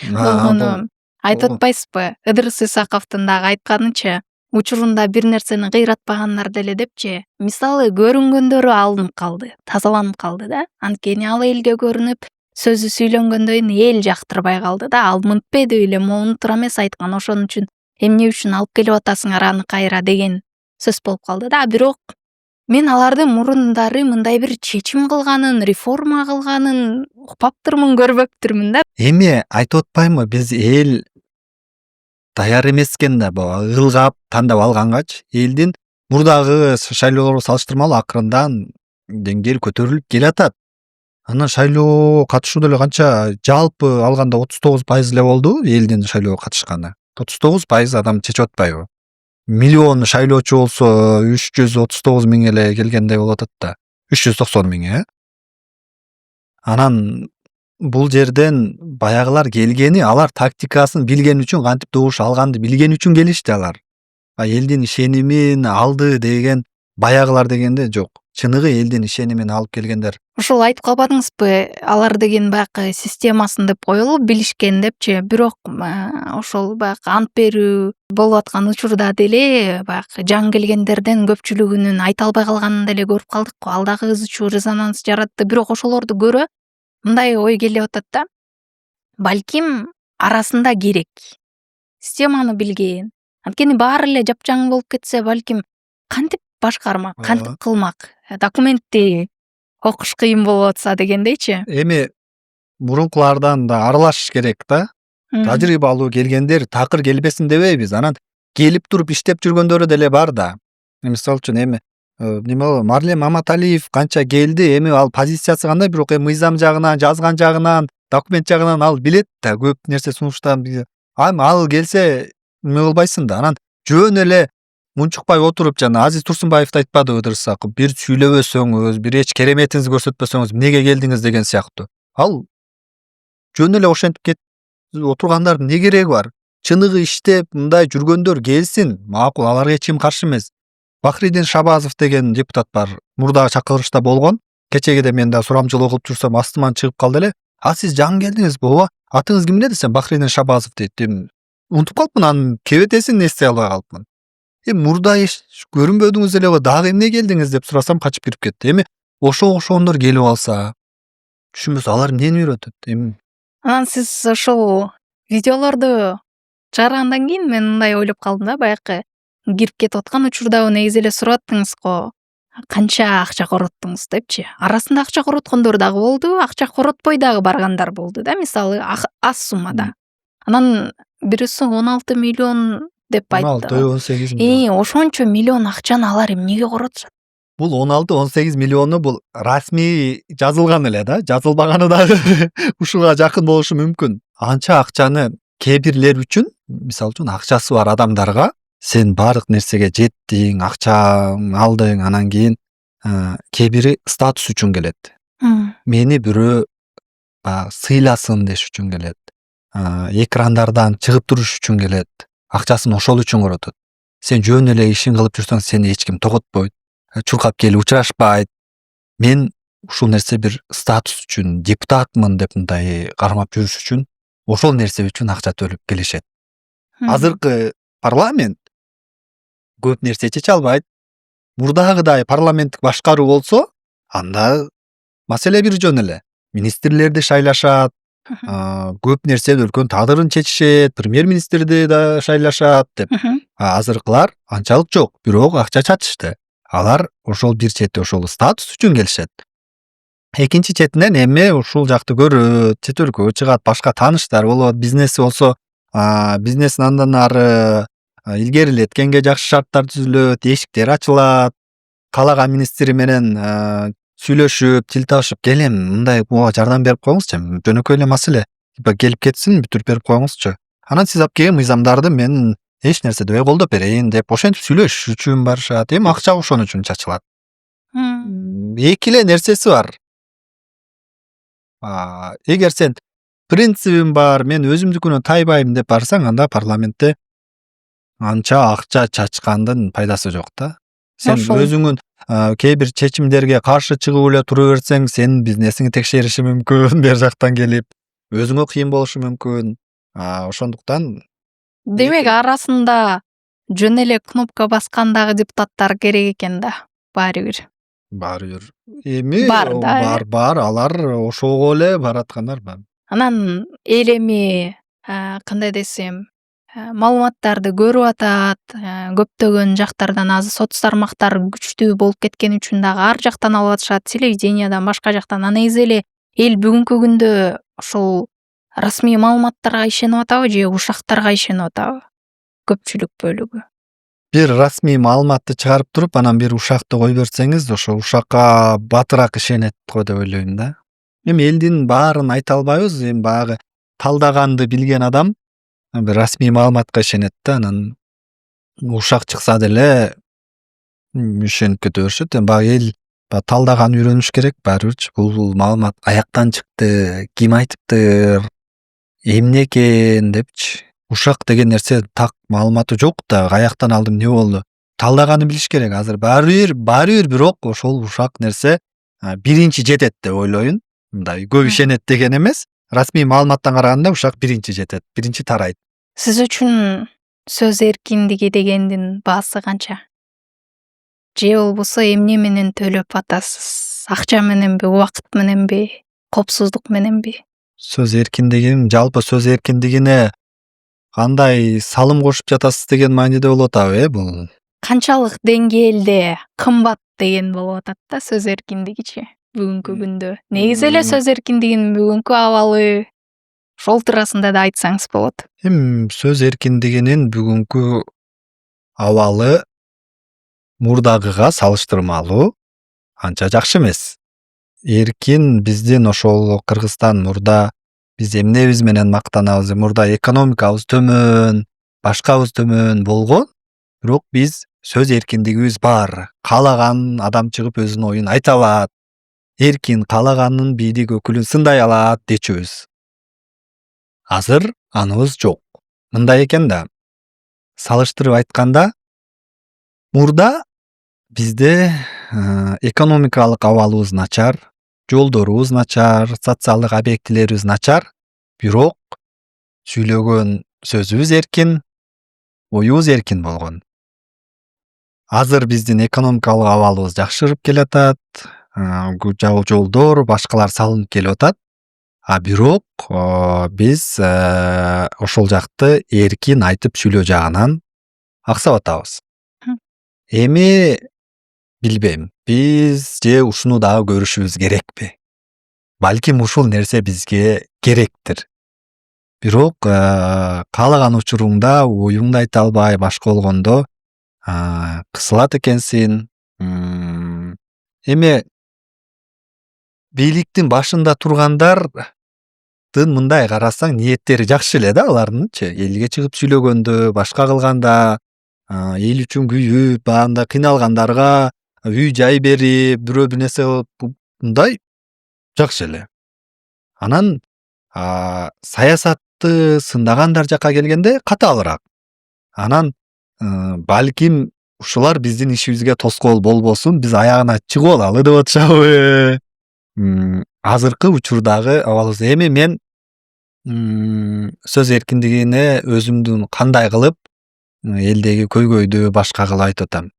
Болгону айтып атпайсызбы? Ыдырыс Исаковдун дагы айтканыча, учурунда бир нерсени кыйратпагандар деле депчи. Мисалы көрүнгөндөрү алынып калды, тазаланып калды да. Анткени ал элге көрүнүп, сөзү сүйлөнгөндөн эл жактырбай калды да. Ал мынтпеди эле, моуну туура эмес айткан. Ошон үчүн эмне үчүн алып келип атасыңар аны кайра деген сөз болуп калды да. Бирок мен алардын мурундары мындай бир чечим кылганын, реформа кылганын укпаптырмын, көрбөптүрмүн да. Эми айтып атпаймынбы, биз эл даяр эмес экен да, ылгап тандап алгангач, элдин мурдагы шайлоолорго салыштырмалуу акырындан деңгээл көтөрүлүп келатат. Анан шайлоо катышуу деле канча жалпы алганда 39% эле болду элдин шайлоого катышканы. 39% адам чечип атпайбы? Миллион шайлоочу болсо 339 миң эле келгендей болуп атат да. 390 миң, Анан бул жерден баягылар келгени, алар тактикасын билген үчүн, кантип добуш алганды билген үчүн келишти алар. Элдин ишенимин алды деген баягылар дегенде жок. Чыныгы элдин ишенимин алып келгендер. Ошол айтып калбадыңызбы? Алар деген баягы системасын деп коелу, билишкен депчи. Бирок ошол баягы ант берүү болуп аткан учурда деле баягы жаңы келгендерден көпчүлүгүнүн айта албай калганын деле көрүп калдык го. Ал дагы ыз чуу резонанс жаратты. Бирок ошолорду көрө мындай ой келип атат да. Балким арасында керек. Системаны билген. Анткени баары эле жапжаң болуп кетсе, балким кантип башкармак, кантип кылмак? Документти окуш кыйын болуп атса дегендейчи. Эми мурункулардан да аралашыш керек да. Тажрыйбалуу келгендер такыр келбесин дебейбиз. Анан келип туруп иштеп жүргөндөрү деле бар да. Мисалы үчүн эми Марлен Маматалиев канча келди, эми ал позициясы кандай, бирок мыйзам жагынан, жазган жагынан, документ жагынан ал билет да, көп нерсе сунуштан. Ал келсе эме болбайсың да. Анан жөн эле мунчукпай отуруп, жана Азиз Турсунбаевди айтпадыбы Ыдырыс Исаков, бир сүйлөбөсөңүз, бир эч кереметиңизди көрсөтпөсөңүз эмнеге келдиңиз деген сыяктуу. Ал жөн эле ошентип отургандар эмне кереги бар? Чыныгы иштеп, мындай жүргөндөр келсин, макул, аларга эч ким каршы эмес. Бахридин Шабазов деген депутат бар. Мурдагы чакырылышта болгон. Кечегиде мен да сурамчылык окуп жүрсөм, астыман чыгып калды эле. Сиз жаңы келдиңиз, ооба. Атыңыз ким эле десем, Бахридин Шабазов дейт. Унутуп калыпмын, анын кебетесин эстей албай калыпмын. Мурда көрүнбөдүңүз эле, дагы эмне келдиңиз деп сурасам, качып кирип кетти. Эми ошондор келип алса, түшүнбөсө алар эмнени үйрөтөт? Анан сиз ошол видеолорду чыгаргандан кийин мен мындай ойлоп калдым да, баягы кирип кетип аткан учурда негизи эле сурап аттыңыз го, канча акча короттуңуз депчи. Арасында акча короткондор дагы болду, акча коротпой дагы баргандар болду да, мисалы аз суммада. Анан бирөөсү 16 миллион деп айтты. 16-18 миллион. Ошончо миллион акчаны алар эмнеге коротушат? Бул 16-18 миллиону бул расмий жазылган эле да, жазылбаганы дагы ушуга жакын болушу мүмкүн. Анча акчаны кээ бирлер үчүн, мисалы үчүн акчасы бар адамдарга сен баардык нерсеге жеттиң, акча алдың, анан кийин кээ бири статус үчүн келет. Мени бирөө сыйласын деш үчүн келет. Экрандардан чыгып туруш үчүн келет. Акчасын ошол үчүн коротот. Сен жөн эле ишин кылып жүрсөң, сени эч ким тоготпойт. Чуркап келип учурашпайт. Мен ушул нерсе бир статус үчүн, депутатмын деп мындай кармап жүрүш үчүн ошол нерсе үчүн акча төлөп келишет. Мгм. Азыркы парламент көп нерсе чече албайт. Мурдагыдай парламенттик башкаруу болсо, анда маселе бир жөн эле. Министрлерди шайлашат, Мгм. көп нерсе өлкөнүн тагдырын чечишет, премьер-министрди да шайлашат деп. Мгм. Азыркылар анчалык жок, бирок акча чачышты. Алар ошол бир чети ошол статус үчүн келишет. Экинчи четинен эми ушул жакты көрөт, чет өлкөгө чыгат, башка тааныштар болот, бизнеси болсо, бизнесин андан ары илгерилеткенге жакшы шарттар түзүлөт, эшиктер ачылат. Каалаган министри менен сүйлөшүп, тил табышып, келем мындай буга жардам берип коюңузчу, жөнөкөй эле маселе. Типа келип кетсин, бүтүрүп берип коюңузчу. Анан сиз алып келген мыйзамдарды мен эч нерсе дебей колдоп берейин деп ошентип сүйлөшүш үчүн барышат. Эми акча ошон үчүн чачылат. Эки эле нерсеси бар. Эгер сен принцибим бар, мен өзүмдүкүнөн тайбайм деп барсаң, анда парламентте анча акча чачкандын пайдасы жок да. Сен Ошол. өзүңүн кээ бир чечимдерге каршы чыгып эле тура берсең, сенин бизнесиңди текшериши мүмкүн, бер жактан келип, өзүңө кыйын болушу мүмкүн. Ошондуктан Демек арасында жөн эле кнопка баскандагы депутаттар керек экен да, баары бир. баары бир эми Бар да, э? бар, алар ошого эле бараткандар бар. Анан эл эми кандай десем, маалыматтарды көрүп атат, көптөгөн жактардан азыр соц тармактар күчтүү болуп кеткени үчүн дагы ар жактан алып атышат, телевидениядан, башка жактан. Негизи эле эл бүгүнкү күндө ошол расмий маалыматтарга ишенип атабы же ушактарга ишенип атабы? Көпчүлүк бөлүгү. Бир расмий маалыматты чыгарып туруп, анан бир ушакты кой берсеңиз, ошо ушакка батыраак ишенет го деп ойлойм да. Эми элдин баарын айта албайбыз, эми баягы талдаганды билген адам бир расмий маалыматка ишенет да, анан ушак чыкса деле ишенип кете беришет. Эми баягы эл талдаган үйрөнүш керек баарыбирчи. Бул маалымат аяктан чыкты, ким айтыптыр, эмне экен депчи. Ушак деген нерсе так маалыматы жок да, каяктан алдым, эмне болду? Талдаганы билиш керек. Азыр баары бир бирок ошол ушак нерсе биринчи жетет деп ойлойм. Мындай көп ишенет деген эмес. Расмий маалыматтан караганда ушак биринчи жетет, биринчи тарайт. Сиз үчүн сөз эркиндиги дегендин баасы канча? Же болбосо эмне менен төлөп атасыз? Акча мененби, убакыт мененби, коопсуздук мененби? Сөз эркиндигин, жалпы сөз эркиндигине кандай салым кошуп жатасыз деген мааниде болуп атабы, бул? Канчалык деңгээлде кымбат деген болуп атат да сөз эркиндигичи бүгүнкү күндө. Негизи эле сөз эркиндигинин бүгүнкү абалы ошол туурасында да айтсаңыз болот. Эми сөз эркиндигинин бүгүнкү абалы мурдагыга салыштырмалуу анча жакшы эмес. Эркин биздин ошол Кыргызстан мурда биз эмнебиз менен мактанабыз? Мурда экономикабыз төмөн, башкабыз төмөн болгон, бирок биз сөз эркиндигибиз бар. Каалаган адам чыгып өзүнүн оюн айта алат. Эркин каалаганын бийлик өкүлүн сындай алат дечүбүз. Азыр аныбыз жок. Мындай экен да. Салыштырып айтканда, мурда бизде экономикалык абалыбыз начар, жолдорубуз начар, социалдык объектилерибиз начар, бирок сүйлөгөн сөзүбүз эркин, оюбуз эркин болгон. Азыр биздин экономикалык абалыбыз жакшырып келатат, жолдор, башкалар салынып келип атат. Бирок биз ошол жакты эркин айтып сүйлөө жагынан аксап атабыз. Эми билбейм, биз же ушуну дагы көрүшүбүз керекпи? Балким ушул нерсе бизге керектир. Бирок каалаган учуруңда оюңду айта албай, башка болгондо кысылат экенсиң. Эми бийликтин башында тургандардын мындай карасаң ниеттери жакшы эле да алардынчы. Элге чыгып сүйлөгөндө, башка кылганда, эл үчүн күйүп, баанда кыйналгандарга үй жай берип, бирөө бир нерсе кылып, мындай жакшы эле. Анан саясатты сындагандар жакка келгенде катаалыраак. Анан балким ушулар биздин ишибизге тоскоол болбосун, биз аягына чыгып алалы деп атышабы. Азыркы учурдагы абалыбыз. Эми мен сөз эркиндигине өзүмдүн кандай кылып элдеги көйгөйдү башка кылып айтып атам.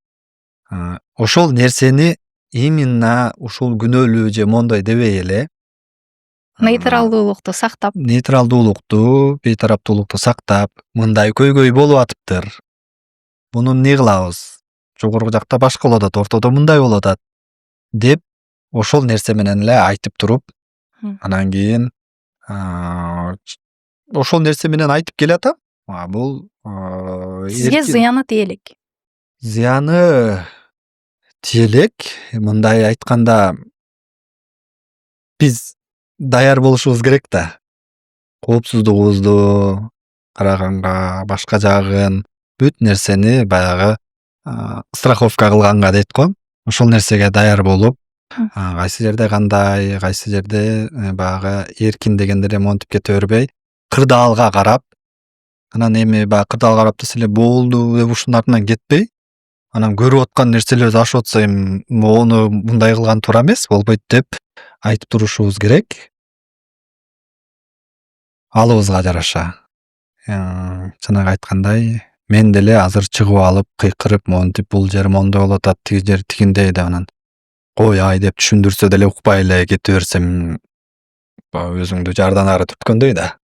Ошол нерсени именно ушул күнөөлүү же мондой дебей эле Нейтралдуулукту сактап. нейтралдуулукту, бейтараптуулукту сактап, мындай көйгөй болуп атыптыр. Муну эмне кылабыз? Жогорку жакта башка болуп атат, ортодо мындай болуп атат деп ошол нерсе менен эле айтып туруп, анан кийин ошол нерсе менен айтып келатам. Бул Сизге зыяны тиелек. зыяны тиелек. Мындай айтканда биз даяр болушубуз керек да. Коопсуздугубузду караганга, башка жагын бүт нерсени баягы страховка кылганга дейт го. Ошол нерсеге даяр болуп, кайсы жерде кандай, кайсы жерде баягы эркин дегенде ремонтип кете бербей, кырдаалга карап, анан эми баягы кырдаалга карап десе эле болду деп ушунун артынан кетпей, анан көрүп аткан нерселерибиз ашып атса эми мону мындай кылган туура эмес, болбойт деп айтып турушубуз керек. Алыбызга жараша. Жанагы айткандай, мен деле азыр чыгып алып, кыйкырып, монтип бул жер мондой болуп атат, тиги жер тигиндей деп анан кой ай деп түшүндүрсө деле укпай эле кете берсем, өзүңдү жардан ары түрткөндөй да.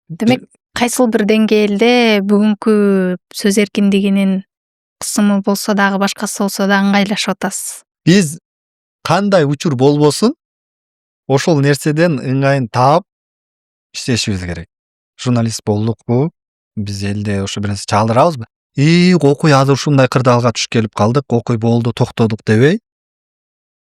Демек, кайсыл бир деңгээлде бүгүнкү сөз эркиндигинин кысымы болсо дагы, башкасы болсо да ыңгайлашып атасыз. Биз кандай учур болбосун, ошол нерседен ыңгайын таап иштешибиз керек. Журналист болдукпу, биз элде ошо бир нерсе чалдырабызбы? Окуй азыр ушундай кырдаалга түшүп келип калдык, окуй болду, токтодук дебей,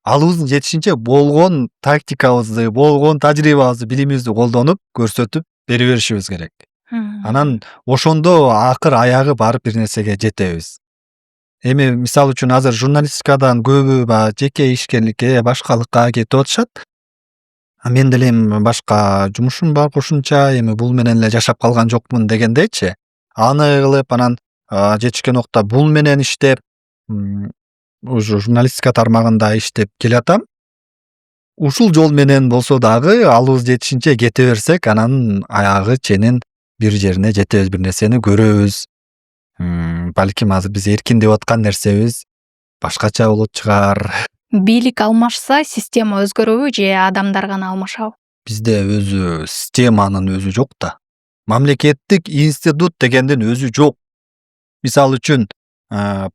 алыбыздын жетишинче болгон тактикабызды, болгон тажрыйбабызды, билимибизди колдонуп, көрсөтүп бере беришибиз керек. Анан ошондо акыр аягы барып бир нерсеге жетебиз. Эми мисалы үчүн азыр журналистикадан көбү баягы жеке ишкерликке, башкалыкка кетип атышат. Мен деле эми башка жумушум бар кошумча, эми бул менен эле жашап калган жокмун дегендейчи. Аны кылып, анан жетишкен убакта бул менен иштеп, уже журналистика тармагында иштеп келатам. Ушул жол менен болсо дагы алыбыз жетишинче кете берсек, анан аягы ченин бир жерине жетебиз, бир нерсени көрөбүз. Балким азыр биз эркин деп аткан нерсебиз башкача болот чыгар. Бийлик алмашса, система өзгөрөбү же адамдар гана алмашабы? Бизде өзү системанын өзү жок да. Мамлекеттик институт дегендин өзү жок. Мисалы үчүн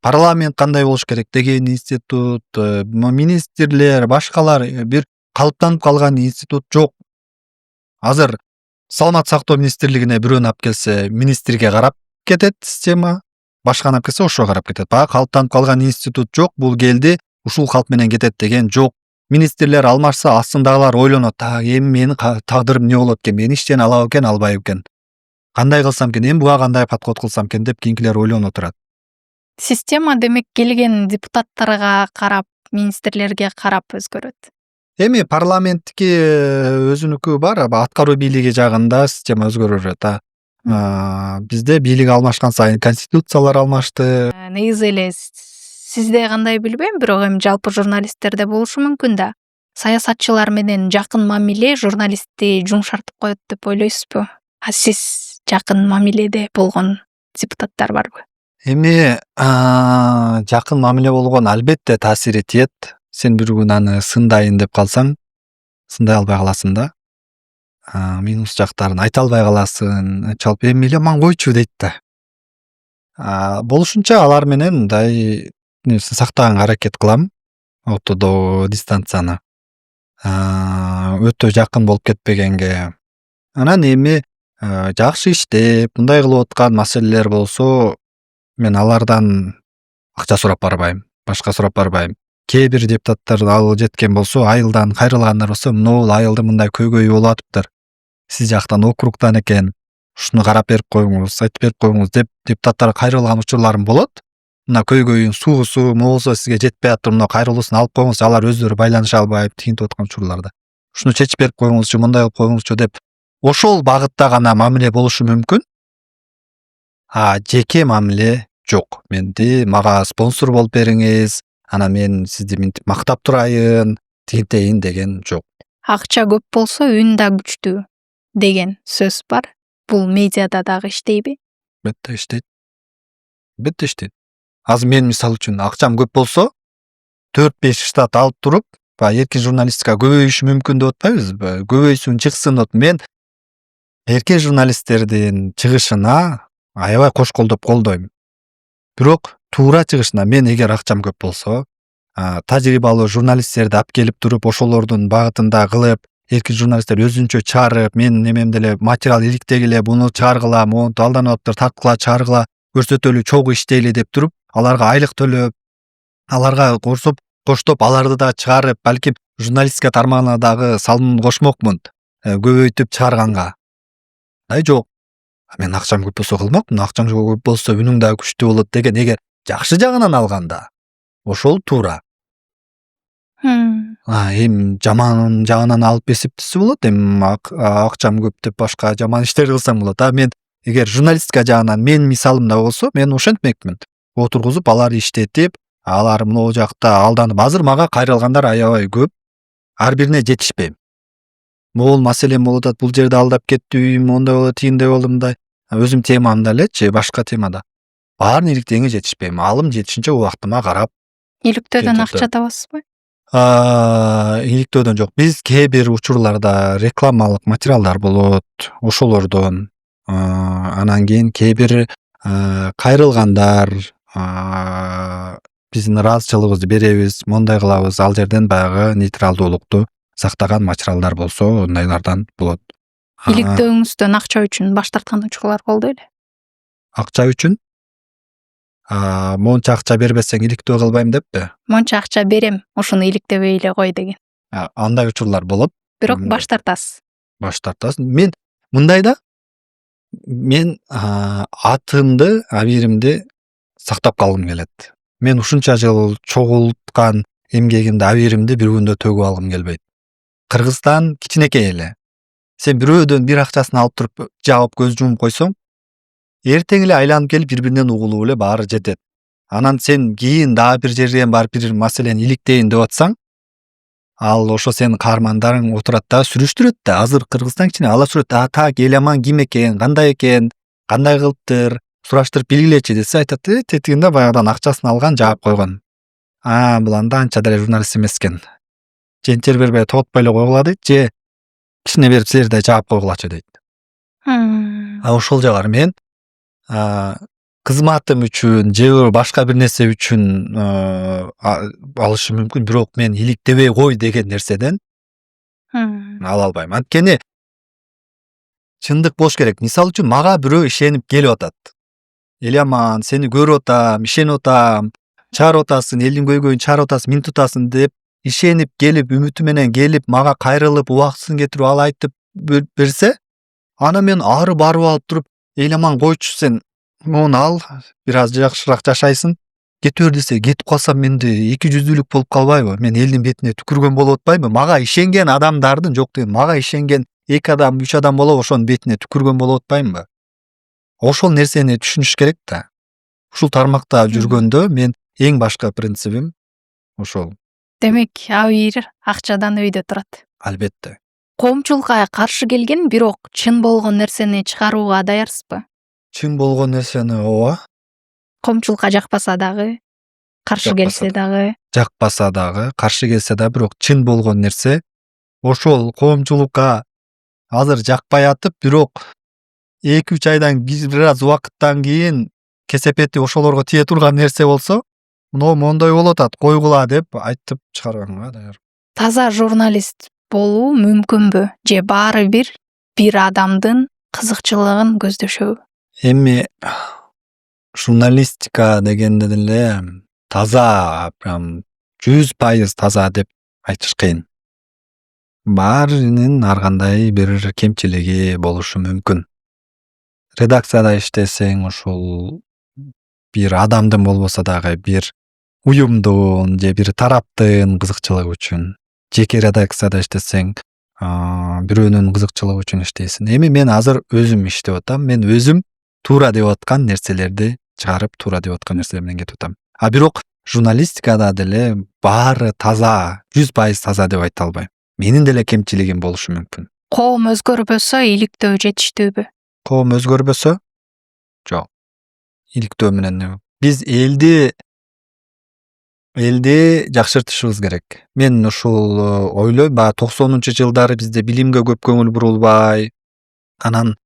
парламент кандай болуш керек деген институт, министрлер, башкалар бир калыптанып калган институт жок. Азыр саламат сактоо министрлигине бирөөнү алып келсе, министрге карап кетет система, башканы алып келсе ошого карап кетет. Баягы калыптанып калган институт жок, бул келди, ушул калп менен кетет деген жок. Министрлер алмашса, астындагылар ойлонот, эми менин тагдырым эмне болот экен, мени иштен алабы экен, албайбы экен. Кандай кылсам экен, эми буга кандай подход кылсам экен деп кийинкилер ойлонуп турат. Система демек келген депутаттарга карап, министрлерге карап өзгөрөт. Эми парламенттики өзүнүкү бар, аткаруу бийлиги жагында система өзгөрө берет. Бизде бийлик алмашкан сайын конституциялар алмашты. Негизи эле сизде кандай билбейм, бирок эми жалпы журналисттерде болушу мүмкүн да. Саясатчылар менен жакын мамиле журналистти жумшартып коет деп ойлойсузбу? Сиз жакын мамиледе болгон депутаттар барбы? Эми жакын мамиле болгон албетте таасир этет. Сен бир күн аны сындайын деп калсаң, сындай албай каласың да. Минус жактарын айта албай каласың. Жалпы эми эле ман койчу дейт да. Болушунча алар менен мындай сактаганга аракет кылам. Ортодо дистанцияны. Өтө жакын болуп кетпегенге. Анан эми жакшы иштеп, мындай кылып аткан маселелер болсо, мен алардан акча сурап барбайм, башка сурап барбайм. Кээ бир депутаттар ал жеткен болсо, айылдан кайрылгандар болсо, мынул айылда мындай көйгөй болуп атыптыр. Сиз жактан округтан экен, ушуну карап берип коюңуз, айтып берип коюңуз деп депутаттар кайрылган учурларым болот. Мына көйгөйүн суусу, болсо сизге жетпей атыр, мына кайрылуусун алып коюңуз, алар өздөрү байланыша албай тигинтип аткан учурларда. Ушуну чечип берип коюңузчу, мындай кылып коюңузчу деп ошол багытта гана мамиле болушу мүмкүн. Жеке мамиле жок. Менди мага спонсор болуп бериңиз, анан мен сизди мынтип мактап турайын, тигинтейин деген жок. Акча көп болсо үн да күчтүү. деген сөз бар. Бул медиада дагы иштейби? Бетте иштейт. Азыр мен мисалы үчүн акчам көп болсо, 4-5 штат алып туруп, эркин журналистика көбөйүшү мүмкүн деп атпайбызбы? Көбөйсүн, чыксын деп. Мен эркин журналисттердин чыгышына аябай кош колдоп колдойм. Бирок туура чыгышына мен эгер акчам көп болсо, тажрыйбалуу журналисттерди алып келип туруп, ошолордун багытында кылып, эркин журналисттер өзүнчө чыгарып, мен немемде эле материал иликтегиле, буну чыгаргыла, монту алданып атыптыр, тарткыла, чыгаргыла, көрсөтөлү, чогуу иштейли деп туруп, аларга айлык төлөп, аларга коштоп, аларды да чыгарып, балким журналистика тармагына дагы салым кошмокмун, көбөйтүп чыгарганга. Жок. Мен акчам көп болсо кылмакмын, акчаң көп болсо үнүң дагы күчтүү болот деген, эгер жакшы жагынан алганда, ошол туура. Эми жаман жагынан алып эсептесе болот, эми акчам көп деп башка жаман иштерди кылсаң болот. Мен эгер журналистика жагынан мен мисалымда болсо, мен ошентмекмин. Отургузуп, аларды иштетип, алар могу жакта алданып, азыр мага кайрылгандар аябай көп. Ар бирине жетишпейм. Могул маселем болуп атат, бул жерде алдап кеттим, ондай болот, тигиндей болду, мындай. Өзүм темамда элечи, башка темада. Баарын иликтегенге жетишпейм. Алым жетишинче убактыма карап. Иликтөөдөн акча табасызбы? Иликтөөдөн жок. Биз кээ бир учурларда рекламалык материалдар болот, ошолордон, анан кийин кээ бир кайрылгандар, биздин ыраазычылыгыбызды беребиз, мондай кылабыз, ал жерден баягы нейтралдуулукту сактаган материалдар болсо, ондайлардан болот. Иликтөөңүздөн акча үчүн баш тарткан учурлар болду эле. Акча үчүн? Монча акча бербесең иликтөө кылбайм деппи? Монча акча берем, ушуну иликтебей эле кой деген. Андай учурлар болот. Бирок баш тартасыз. Баш тартасың. Мен мындайда, мен атымды, абийиримди сактап калгым келет. Мен ушунча жыл чогулткан эмгегимди, абийиримди бир күндө төгүп алгым келбейт. Кыргызстан кичинекей эле. Сен бирөөдөн бир акчасын алып туруп жаап көз жумуп койсоң, эртең эле айланып келип бири-биринен угулуп эле баары жетет. Анан сен кийин дагы бир жерден барып бир маселени иликтейин деп атсаң, ал ошо сенин каармандарың отурат да сүрүштүрөт да. Азыр Кыргызстан кичине ала сүрөт. Так, эламан ким экен, кандай кылыптыр, сураштырып билгилечи десе, айтат, тетигинде баягыдан акчасын алган, жаап койгон. Бул анда анча деле журналист эмес экен. Жентер бербей тоготпой эле койгула дейт, же кичине берип силерди жаап койгулачы дейт. Ошол жагар мен кызматым үчүн же башка бир нерсе үчүн алышы мүмкүн, бирок мен иликтебей кой деген нерседен ала албайм. Анткени чындык болуш керек. Мисалы үчүн мага бирөө ишенип келип атат. Эламан, сени көрүп атам, ишенип атам, чыгарып атасың, элдин көйгөйүн чыгарып атасың, минтип атасың деп ишенип келип, үмүтү менен келип, мага кайрылып, убактысын кетирип, ал айтып берсе, аны мен ары барып алып туруп, эламан койчу, сен мону ал, бир аз жакшыраак жашайсың, кете бер десе, кетип калсам менде 200-лүк болуп калбайбы? Мен элдин бетине түкүргөн болуп атпайбы? Мага ишенген адамдардын, жок деген, мага ишенген 2 адам, 3 адам болуп, ошонун бетине түкүргөн болуп атпаймынбы? Ошол нерсени түшүнүш керек да. Ушул тармакта жүргөндө мен эң башкы принцибим ошол. Демек, абийир акчадан өйдө турат. Албетте. Коомчулукка каршы келген, бирок чын болгон нерсени чыгарууга даярсызбы? Чын болгон нерсени ооба. Коомчулукка жакпаса дагы, каршы келсе дагы. Жакпаса дагы, каршы келсе да, бирок чын болгон нерсе ошол коомчулукка азыр жакпай атып, бирок 2-3 айдан бир аз убакыттан кийин кесепети ошолорго тие турган нерсе болсо, мондой болуп атат, койгула деп айтып чыгарганга даяр. Таза журналист болуу мүмкүнбү? Же баары бир адамдын кызыкчылыгын көздөшөбү? Эми журналистика дегенде деле таза, прям 100% таза деп айтыш кыйын. Баарынын ар кандай бир кемчилиги болушу мүмкүн. Редакцияда иштесең, ошол бир адамдын болбосо дагы бир уюмдун же бир тараптын кызыкчылыгы үчүн, жеке редакцияда иштесең, бирөөнүн кызыкчылыгы үчүн иштейсиң. Эми мен азыр өзүм иштеп атам. Мен өзүм туура деп аткан нерселерди чыгарып, туура деп аткан нерселер менен кетип атам. Бирок журналистикада деле баары таза, 100% таза деп айта албайм. Менин деле кемчилигим болушу мүмкүн. Коом өзгөрбөсө иликтөө жетиштүүбү? Коом өзгөрбөсө? Жок. Иликтөө менен биз элди жакшыртышыбыз керек. Мен ушул ойлойм, баягы 90-жылдары бизде билимге көп көңүл бурулбай, анан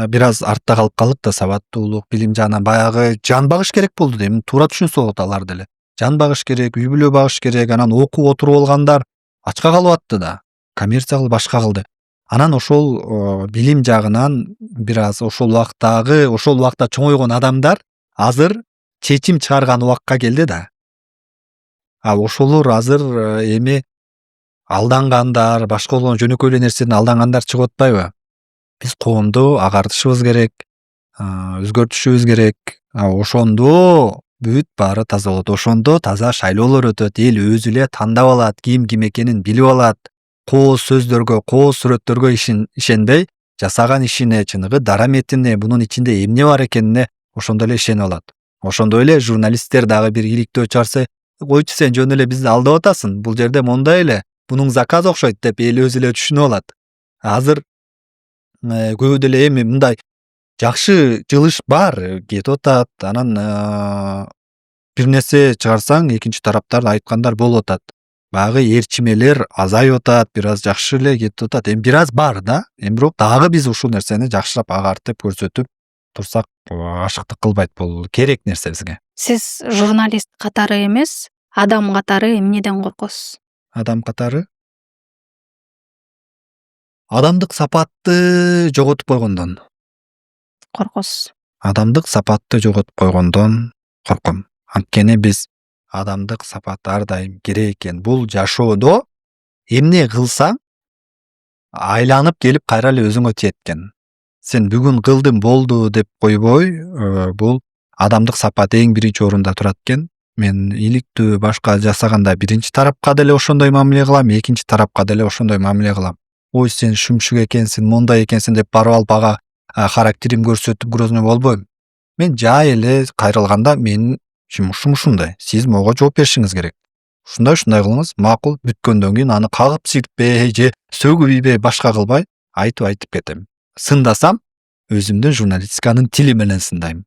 бир аз артта калып калдык да, сабаттуулук, билим жагынан баягы жан багыш керек болду дейм. Туура түшүнсө болот алар деле. Жан багыш керек, үй бүлө багыш керек, анан окуп отуруп алгандар ачка калып атты да. Коммерция кылып башка кылды. Анан ошол билим жагынан бир аз ошол убакта чоңойгон адамдар азыр чечим чыгарган убакка келди да. Ошолор азыр эми алдангандар, башка болгон жөнөкөй эле нерседен алдангандар чыгып атпайбы? Биз коомду агартышыбыз керек, өзгөртүшүбүз керек. Ошондо бүт баары таза болот. Ошондо таза шайлоолор өтөт, эл өзү эле тандап алат, ким экенин билип алат. Кооз сөздөргө, кооз сүрөттөргө ишенбей, жасаган ишине, чыныгы дараметине, бунун ичинде эмне бар экенине ошондо эле ишенип алат. Ошондой эле журналисттер дагы бир иликтөө чыгарса, койчу сен жөн эле бизди алдап атасың. Бул жерде мондай эле, бунун заказы окшойт деп эл өзү эле түшүнүп алат. Азыр көбү деле эми мындай жакшы жылыш бар, кетип атат. Анан бир нерсе чыгарсаң, экинчи тараптар айткандар болуп атат. Баягы ээрчимелер азайып атат, бир аз жакшы эле кетип атат. Эми бир аз бар да. Эми бирок дагы биз ушул нерсени жакшырап агартып көрсөтүп турсак, ашыктык кылбайт. Бул керек нерсе бизге. Сиз журналист катары эмес, адам катары эмнеден коркосуз? Адам катары адамдык сапатты жоготуп койгондон. Коркосуз. Адамдык сапатты жоготуп койгондон корком. Анткени биз адамдык сапат ар дайым керек экен. Бул жашоодо эмне кылсаң айланып келип кайра эле өзүңө тиет экен. Сен бүгүн кылдым болду деп койбой, бул адамдык сапат эң биринчи орунда турат экен. Мен иликтөө башка жасаганда биринчи тарапка деле ошондой мамиле кылам, экинчи тарапка деле ошондой мамиле кылам. Ой, сен шүмшүк экенсиң, мондай экенсиң деп барып алып ага характерим көрсөтүп грозный болбойм. Мен жай эле кайрылганда менин жумушум ушундай. Сиз мага жооп беришиңиз керек. Ушундай кылыңыз, макул, бүткөндөн кийин аны кагып сиртпей же сөгүбөй башка кылбай айтып кетем. Сындасам, өзүмдүн журналистиканын тили менен сындайм.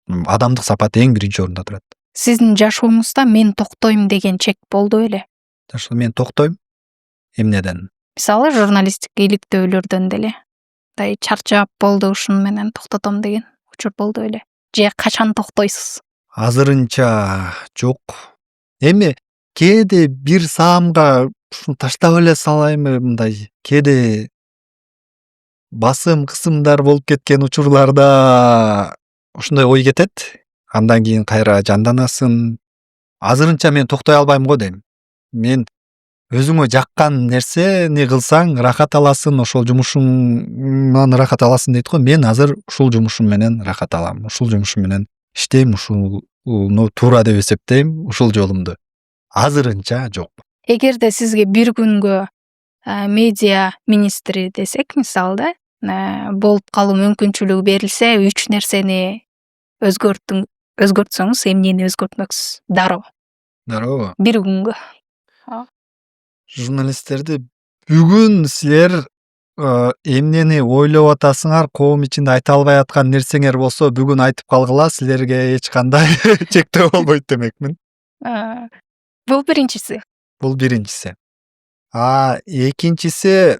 Адамдык сапат эң биринчи орунда турат. Сиздин жашооңузда мен токтойм деген чек болду беле? Мен токтойм. Эмнеден? Мисалы, журналисттик иликтөөлөрдөн деле. Чарчап болду, ушун менен токтотом деген учур болду беле? Же качан токтойсуз? Азырынча жок. Эми кээде бир саамга ушуну таштап эле салайынбы, мындай кээде басым кысымдар болуп кеткен учурларда ушундай ой кетет. Андан кийин кайра жанданасың. Азырынча мен токтой албайм го дейм. Мен өзүңө жаккан нерсени кылсаң рахат аласың, ошол жумушуңан рахат аласың дейт го. Мен азыр ушул жумушум менен рахат алам. Ушул жумушум менен иштейм, ушуну туура деп эсептейм, ушул жолумду. Азырынча жок. Эгерде сизге бир күнгө медиа министри десек, мисалы да, болуп калуу мүмкүнчүлүгү берилсе, 3 нерсени өзгөртсөңүз, эмнени өзгөртмөксүз? Дароо. Бир күнгө. Журналисттерди бүгүн силер эмнени ойлоп атасыңар, коом ичинде айта албай аткан нерсеңер болсо бүгүн айтып калгыла, силерге эч кандай чектөө болбойт демекмин. Бул биринчиси. Экинчиси,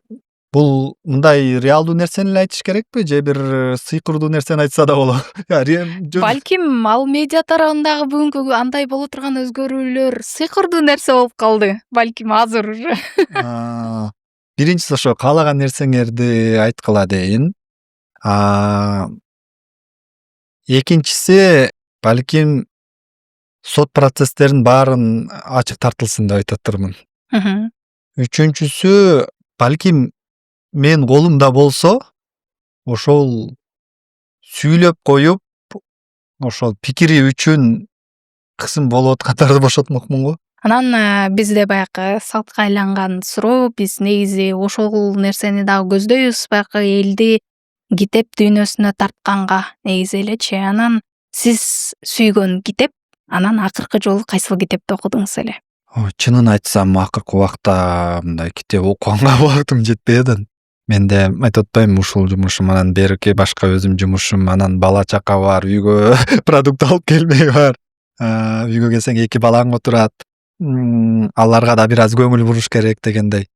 бул мындай реалдуу нерсени эле айтыш керекпи, же бир сыйкырдуу нерсени айтса да болот? Балким ал медиа тарабындагы бүгүнкү андай боло турган өзгөрүүлөр сыйкырдуу нерсе болуп калды. Балким азыр уже. Биринчиси ошо каалаган нерсеңерди айткыла дейин. Экинчиси, балким сот процесстерин баарын ачык тартылсын деп айтатырмын. Үчүнчүсү, балким мен колумда болсо, ошол сүйлөп коюп, ошол пикири үчүн кысым болуп аткандарды бошотмокмун го. Анан бизде баягы салтка айланган суроо, биз негизи ошол нерсени дагы көздөйбүз, баягы элди китеп дүйнөсүнө тартканга негизи элечи. Анан сиз сүйгөн китеп, анан акыркы жолу кайсыл китепти окудуңуз эле? Чынын айтсам, акыркы убакта мындай китеп окуганга убактым жетпей атат. Менде айтып атпаймынбы, ушул жумушум, анан берки башка өзүм жумушум, анан бала чака бар, үйгө продукт алып келмей бар. Үйгө келсең 2 балаң отурат. Аларга да бир аз көңүл буруш керек дегендей.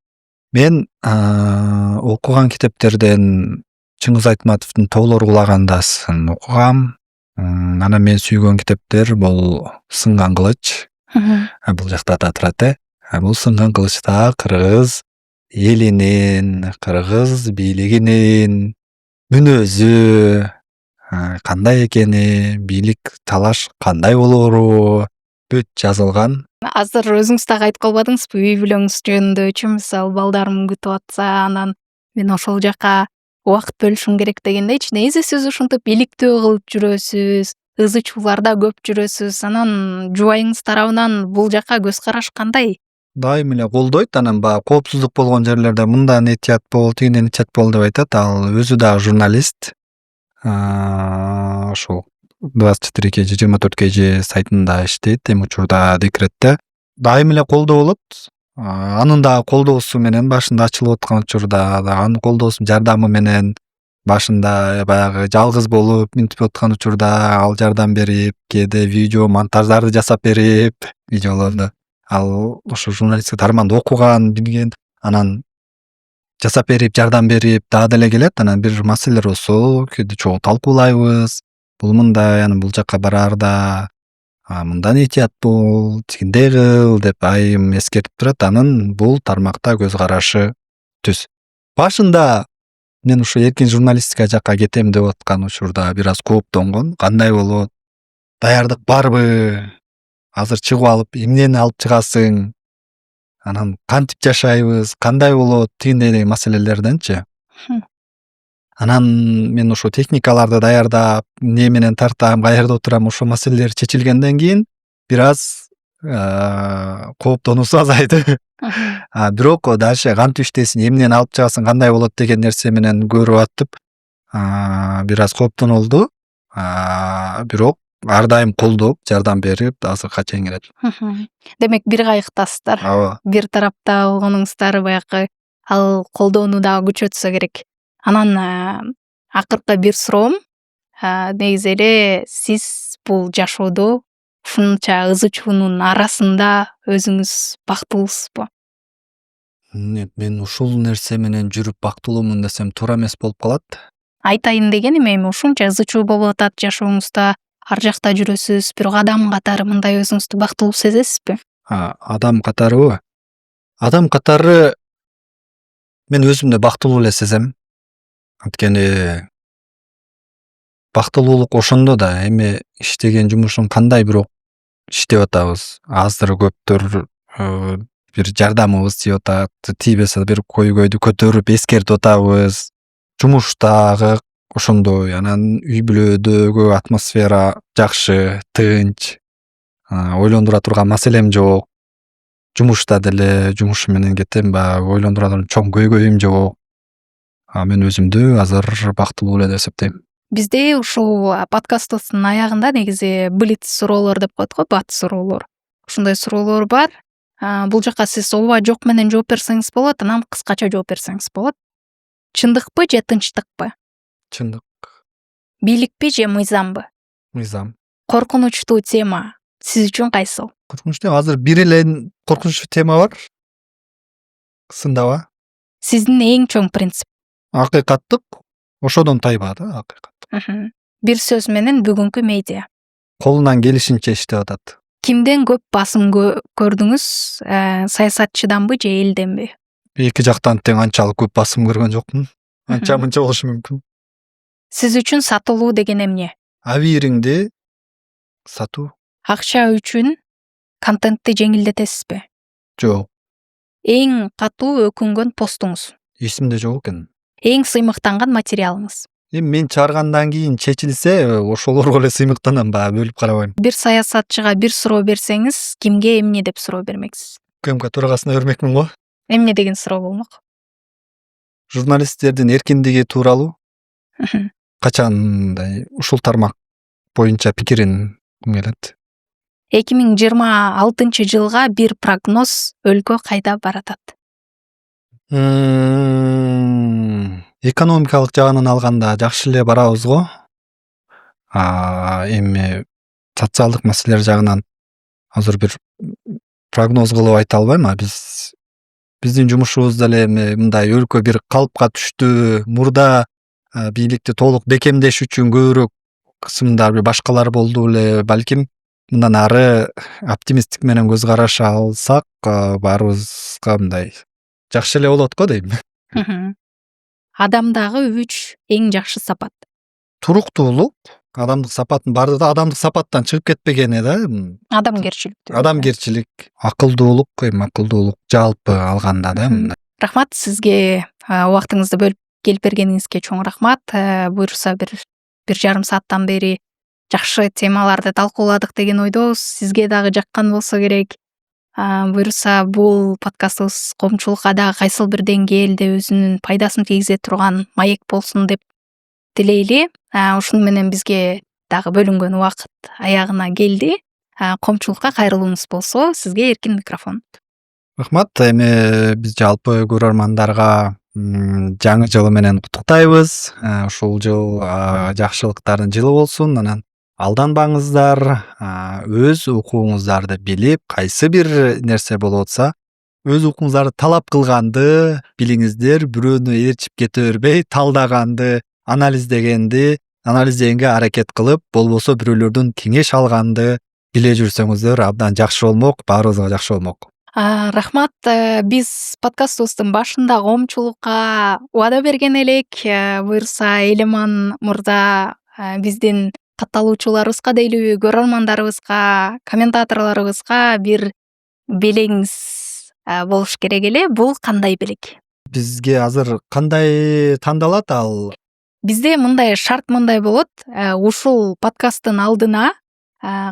Мен окуган китептерден Чыңгыз Айтматовдун Тоолор кулагандасын окугам. Анан мен сүйгөн китептер бул Сынган кылыч. Бул жакта да турат. Бул Сынган кылычта кыргыз элинин, кыргыз бийлигинин мүнөзү кандай экени, бийлик талаш кандай болоору бүт жазылган. Азыр өзүңүз дагы айтып калбадыңызбы, үй бүлөңүз жөнүндөгүчү, мисалы балдарым күтүп атса, анан мен ошол жака убакыт бөлүшүм керек дегендейчи. Негизи сиз ушинтип иликтөө кылып жүрөсүз, ызы чууларда көп жүрөсүз. Анан жубайыңыз тарабынан бул жака көз караш кандай? Дайым эле колдойт, анан баягы коопсуздук болгон жерлерде мындан этият бол, тигинден этият бол деп айтат. Ал өзү дагы журналист. Ошол 24 kg 24 kg сайтында иштейт, эми учурда декретте. Дайым эле колдоо болот. Анын дагы колдоосу менен башында ачылып аткан учурда дагы анын колдоосу, жардамы менен башында баягы жалгыз болуп минтип аткан учурда ал жардам берип, кээде видео монтаждарды жасап берип, видеолорду. Ал ошо журналистика тармагында окуган, билген, анан жасап берип, жардам берип дагы деле келет. Анан бир маселелер болсо, кээде чогуу талкуулайбыз. Бул мындай, анан бул жака бараарда мындан этият бол, тигиндей кыл деп айым эскертип турат. Анын бул тармакта көз карашы түз. Башында мен ушу эркин журналистика жакка кетем деп аткан учурда бир аз кооптонгон. Кандай болот? Даярдык барбы? Азыр чыгып алып, эмнени алып чыгасың? Анан кантип жашайбыз? Кандай болот? Тигиндей деген маселелерденчи. Анан мен ошо техникаларды даярдап, эмне менен тартам, каерде отурам, ошол маселелер чечилгенден кийин бир аз кооптонуусу азайды. Бирок дальше кантип иштейсиң, эмнени алып чыгасың, кандай болот деген нерсе менен көрүп атып, бир аз кооптонулду. Бирок ар дайым колдоп, жардам берип, азыркыга чейин келет. Демек бир кайыктасыздар. Ооба. Бир тарапта болгонуңуздар баягы ал колдоону дагы күчөтсө керек. Анан акыркы бир суроом, негизи эле сиз бул жашоодо ушунча ызы чуунун арасында өзүңүз бактылуусузбу? Нет, мен ушул нерсе менен жүрүп бактылуумун десем туура эмес болуп калат. Айтайын дегеним, эми ушунча ызы чуу болуп атат жашооңузда, ар жакта жүрөсүз, бирок адам катары мындай өзүңүздү бактылуу сезесизби? Адам катарыбы? Адам катары мен өзүмдү бактылуу эле сезем. Анткени бактылуулук ошондо да, эми иштеген жумушун кандай бирок иштеп атабыз. Азыр көптөр бир жардамыбыз тиеп атат, тийбесе бир көйгөйдү көтөрүп эскертип атабыз. Жумуштагы ошондой, анан үй бүлөдөгү атмосфера жакшы, тынч, ойлондура турган маселем жок. Жумушта деле жумушум менен кетем, баягы ойлондура турган чоң көйгөйүм жок. Мен өзүмдү азыр бактылуу эле деп эсептейм. Бизде ушул подкастыбыздын аягында негизи блиц суроолор деп коет го, бат суроолор. Ушундай суроолор бар. Бул жака сиз ооба жок менен жооп берсеңиз болот, анан кыскача жооп берсеңиз болот. Чындыкпы же тынчтыкпы? Чындык. Бийликпи же мыйзамбы? Мыйзам. Коркунучтуу тема сиз үчүн кайсыл? Коркунучтуу азыр бир эле коркунучтуу тема бар. Сындaba. Сиздин эң чоң принцип? Акыйкаттык ошодон тайба да, акыйкат. Бир сөз менен бүгүнкү медиа. Колунан келишинче иштеп атат. Кимден көп басым көрдүңүз? Саясатчыданбы же элденби? Эки жактан тең анчалык көп басым көргөн жокмун. Анча мынча болушу мүмкүн. Сиз үчүн сатылуу деген эмне? Абийириңди сатуу. Акча үчүн контентти жеңилдетесизби? Жок. Эң катуу өкүнгөн постуңуз? Эсимде жок экен. Эң сыймыктанган материалыңыз? Эми мен чыгаргандан кийин чечилсе, ошолорго эле сыймыктанам, баягы бөлүп карабайм. Бир саясатчыга бир суроо берсеңиз, кимге эмне деп суроо бермексиз? КМК төрагасына бермекмин го. Эмне деген суроо болмок? Журналисттердин эркиндиги тууралуу. Качан ушул тармак боюнча пикирин келет. 2026 бир прогноз өлкө кайда баратат? Экономикалык жагынан алганда жакшы эле барабыз го. Эми социалдык маселелер жагынан азыр бир прогноз кылып айта албайм. Биздин жумушубуз деле эми мындай өлкө бир калыпка түштү. Мурда бийликти толук бекемдеш үчүн көбүрөөк кысымдар бир башкалар болду эле. Балким мындан ары оптимисттик менен көз караш алсак, баарыбызга мындай жакшы эле болот го дейм. Адамдагы 3 эң жакшы сапат. Туруктуулук, адамдык сапаттын баардыгы да адамдык сапаттан чыгып кетпегени да. Адамгерчилик. Акылдуулук, жалпы алганда да. Рахмат сизге убактыңызды бөлүп келип бергениңизге чоң рахмат. Буюрса бир жарым сааттан бери жакшы темаларды талкууладык деген ойдобуз. Сизге дагы жаккан болсо керек. Буюрса бул подкастыбыз коомчулукка дагы кайсыл бир деңгээлде өзүнүн пайдасын тийгизе турган маек болсун деп тилейли. Ушуну менен бизге дагы бөлүнгөн убакыт аягына келди. Коомчулукка кайрылууңуз болсо, сизге эркин микрофон. Рахмат. Эми биз жалпы көрөрмандарга жаңы жылы менен куттуктайбыз. Ушул жыл жакшылыктардын жылы болсун. Анан алданбаңыздар, өз укугуңуздарды билип, кайсы бир нерсе болуп атса, өз укугуңуздарды талап кылганды билиңиздер, бирөөнү ээрчип кете бербей, талдаганды, анализдегенге аракет кылып, болбосо бирөөлөрдөн кеңеш алганды биле жүрсөңүздөр абдан жакшы болмок, баарыбызга жакшы болмок. Рахмат. Биз подкастыбыздын башында коомчулукка убада берген элек. Буюрса Элеман мырза биздин катталуучуларыбызга дейлүү көрөрмандарыбызга, комментаторлорубузга бир белеңиз болуш керек эле. Бул кандай белек? Бизге азыр кандай тандалат ал? Бизде мындай шарт болот. Ушул подкасттын алдына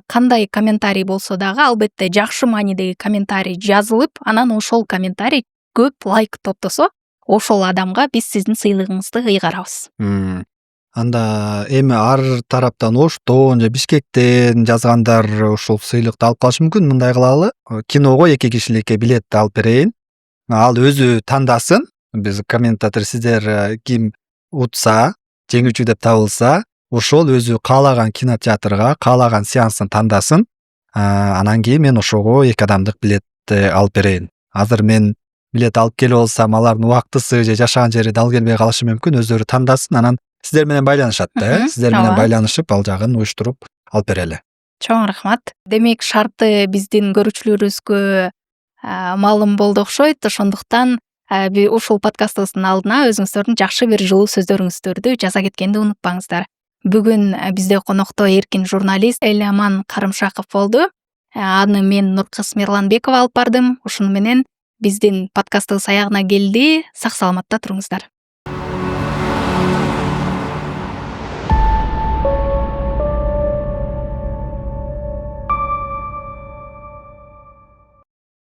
кандай комментарий болсо дагы, албетте жакшы маанидеги комментарий жазылып, анан ошол комментарий көп лайк топтосо, ошол адамга биз сиздин сыйлыгыңызды ыйгарабыз. Анда эми ар тараптан Оштон же Бишкектен жазгандар ушул сыйлыкты алып калышы мүмкүн. Мындай кылалы. Киного 2 кишиликке билетти алып берейин. Ал өзү тандасын. Биз комментатор сиздер ким утса, жеңүүчү деп табылса, ошол өзү каалаган кинотеатрга, каалаган сеансын тандасын. Анан кийин мен ошого 2 адамдык билетти алып берейин. Азыр мен билет алып келип алсам, алардын убактысы же жашаган жери дал келбей калышы мүмкүн. Өзүлөрү тандасын, анан сиздер менен байланышат да. Сиздер менен байланышып, ал жагын уюштуруп алып берели. Чоң рахмат. Демек шарты биздин көрүүчүлөрүбүзгө маалым болду окшойт. Ошондуктан ушул подкастыбыздын алдына өзүңүздөрдүн жакшы бир жылуу сөздөрүңүздөрдү жаза кеткенди унутпаңыздар. Бүгүн бизде конокто эркин журналист Элеман Карымшаков болду. Аны мен Нуркыз Мирланбекова алып бардым. Ушуну менен биздин подкастыбыз аягына келди. Сак саламатта туруңуздар.